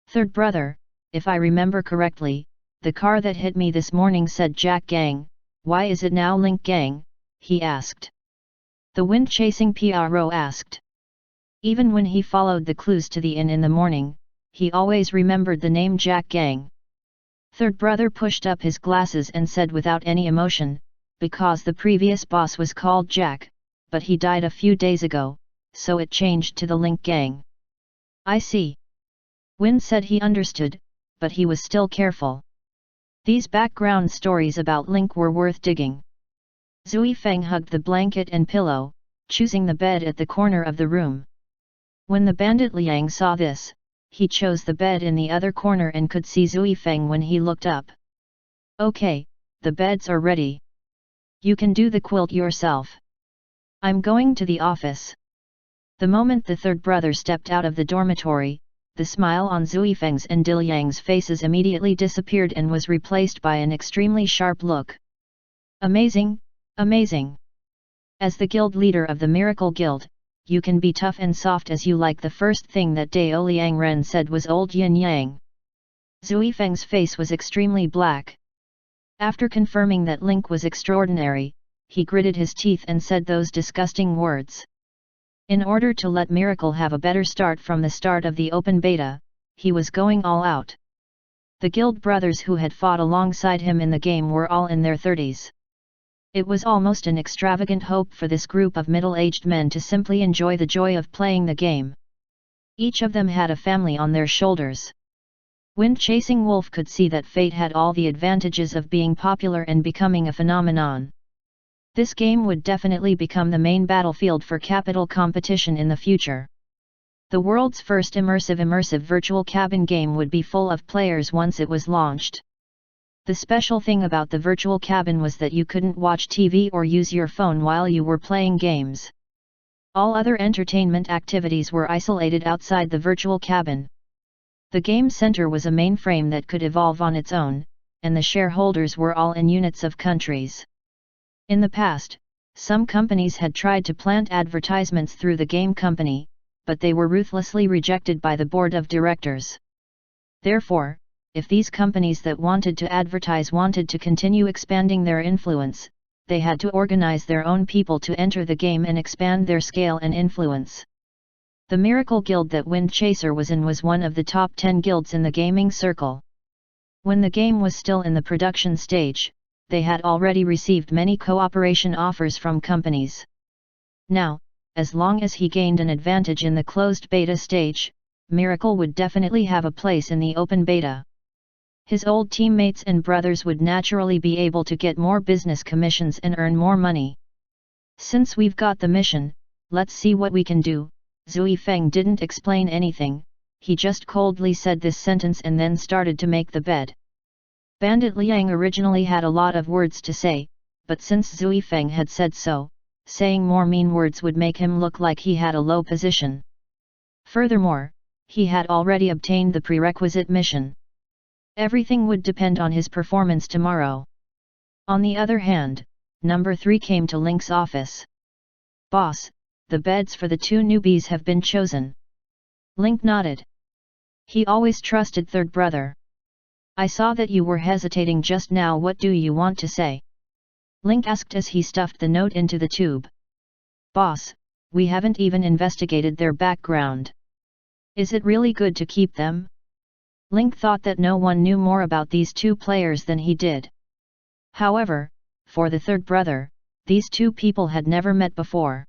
Third brother, if I remember correctly, the car that hit me this morning said Jack Gang, why is it now Link Gang? He asked. The Wind Chasing Pro asked. Even when he followed the clues to the inn in the morning, he always remembered the name Jack Gang. Third brother pushed up his glasses and said without any emotion, because the previous boss was called Jack, but he died a few days ago, so it changed to the Link Gang. I see. Wind said he understood, but he was still careful. These background stories about Link were worth digging. Zui Feng hugged the blanket and pillow, choosing the bed at the corner of the room. When the bandit Liang saw this, he chose the bed in the other corner and could see Zui Feng when he looked up. Okay, the beds are ready. You can do the quilt yourself. I'm going to the office. The moment the third brother stepped out of the dormitory, the smile on Zui Feng's and Dil Yang's faces immediately disappeared and was replaced by an extremely sharp look. Amazing, amazing. As the guild leader of the Miracle Guild, you can be tough and soft as you like. The first thing that Dao Liang Ren said was old Yin Yang. Zui Feng's face was extremely black. After confirming that Link was extraordinary, he gritted his teeth and said those disgusting words. In order to let Miracle have a better start from the start of the open beta, he was going all out. The guild brothers who had fought alongside him in the game were all in their 30s. It was almost an extravagant hope for this group of middle-aged men to simply enjoy the joy of playing the game. Each of them had a family on their shoulders. Wind-chasing Wolf could see that Fate had all the advantages of being popular and becoming a phenomenon. This game would definitely become the main battlefield for capital competition in the future. The world's first immersive virtual cabin game would be full of players once it was launched. The special thing about the virtual cabin was that you couldn't watch TV or use your phone while you were playing games. All other entertainment activities were isolated outside the virtual cabin. The game center was a mainframe that could evolve on its own, and the shareholders were all in units of countries. In the past, some companies had tried to plant advertisements through the game company, but they were ruthlessly rejected by the board of directors. Therefore, if these companies that wanted to advertise wanted to continue expanding their influence, they had to organize their own people to enter the game and expand their scale and influence. The Miracle Guild that Wind Chaser was in was one of the top 10 guilds in the gaming circle. When the game was still in the production stage, they had already received many cooperation offers from companies. Now, as long as he gained an advantage in the closed beta stage, Miracle would definitely have a place in the open beta. His old teammates and brothers would naturally be able to get more business commissions and earn more money. Since we've got the mission, let's see what we can do. Zui Feng didn't explain anything, he just coldly said this sentence and then started to make the bed. Bandit Liang originally had a lot of words to say, but since Zui Feng had said so, saying more mean words would make him look like he had a low position. Furthermore, he had already obtained the prerequisite mission. Everything would depend on his performance tomorrow. On the other hand, number 3 came to Link's office. Boss, the beds for the 2 newbies have been chosen. Link nodded. He always trusted third brother. I saw that you were hesitating just now. What do you want to say? Link asked as he stuffed the note into the tube. Boss, we haven't even investigated their background. Is it really good to keep them? Link thought that no one knew more about these 2 players than he did. However, for the third brother, these 2 people had never met before.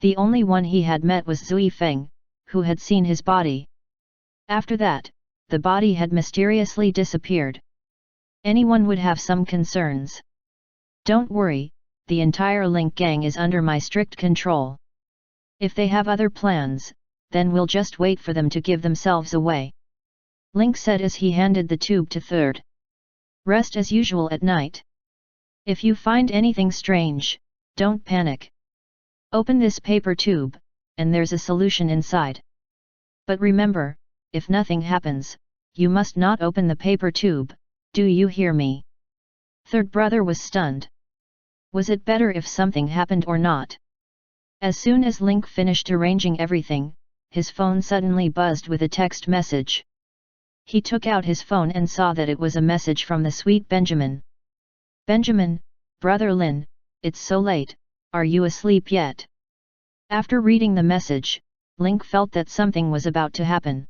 The only one he had met was Zui Feng, who had seen his body. After that, the body had mysteriously disappeared. Anyone would have some concerns. Don't worry, the entire Link gang is under my strict control. If they have other plans, then we'll just wait for them to give themselves away. Link said as he handed the tube to third. Rest as usual at night. If you find anything strange, don't panic. Open this paper tube, and there's a solution inside. But remember, if nothing happens, you must not open the paper tube, do you hear me? Third brother was stunned. Was it better if something happened or not? As soon as Link finished arranging everything, his phone suddenly buzzed with a text message. He took out his phone and saw that it was a message from the sweet Benjamin. Benjamin, brother Lin, it's so late, are you asleep yet? After reading the message, Link felt that something was about to happen.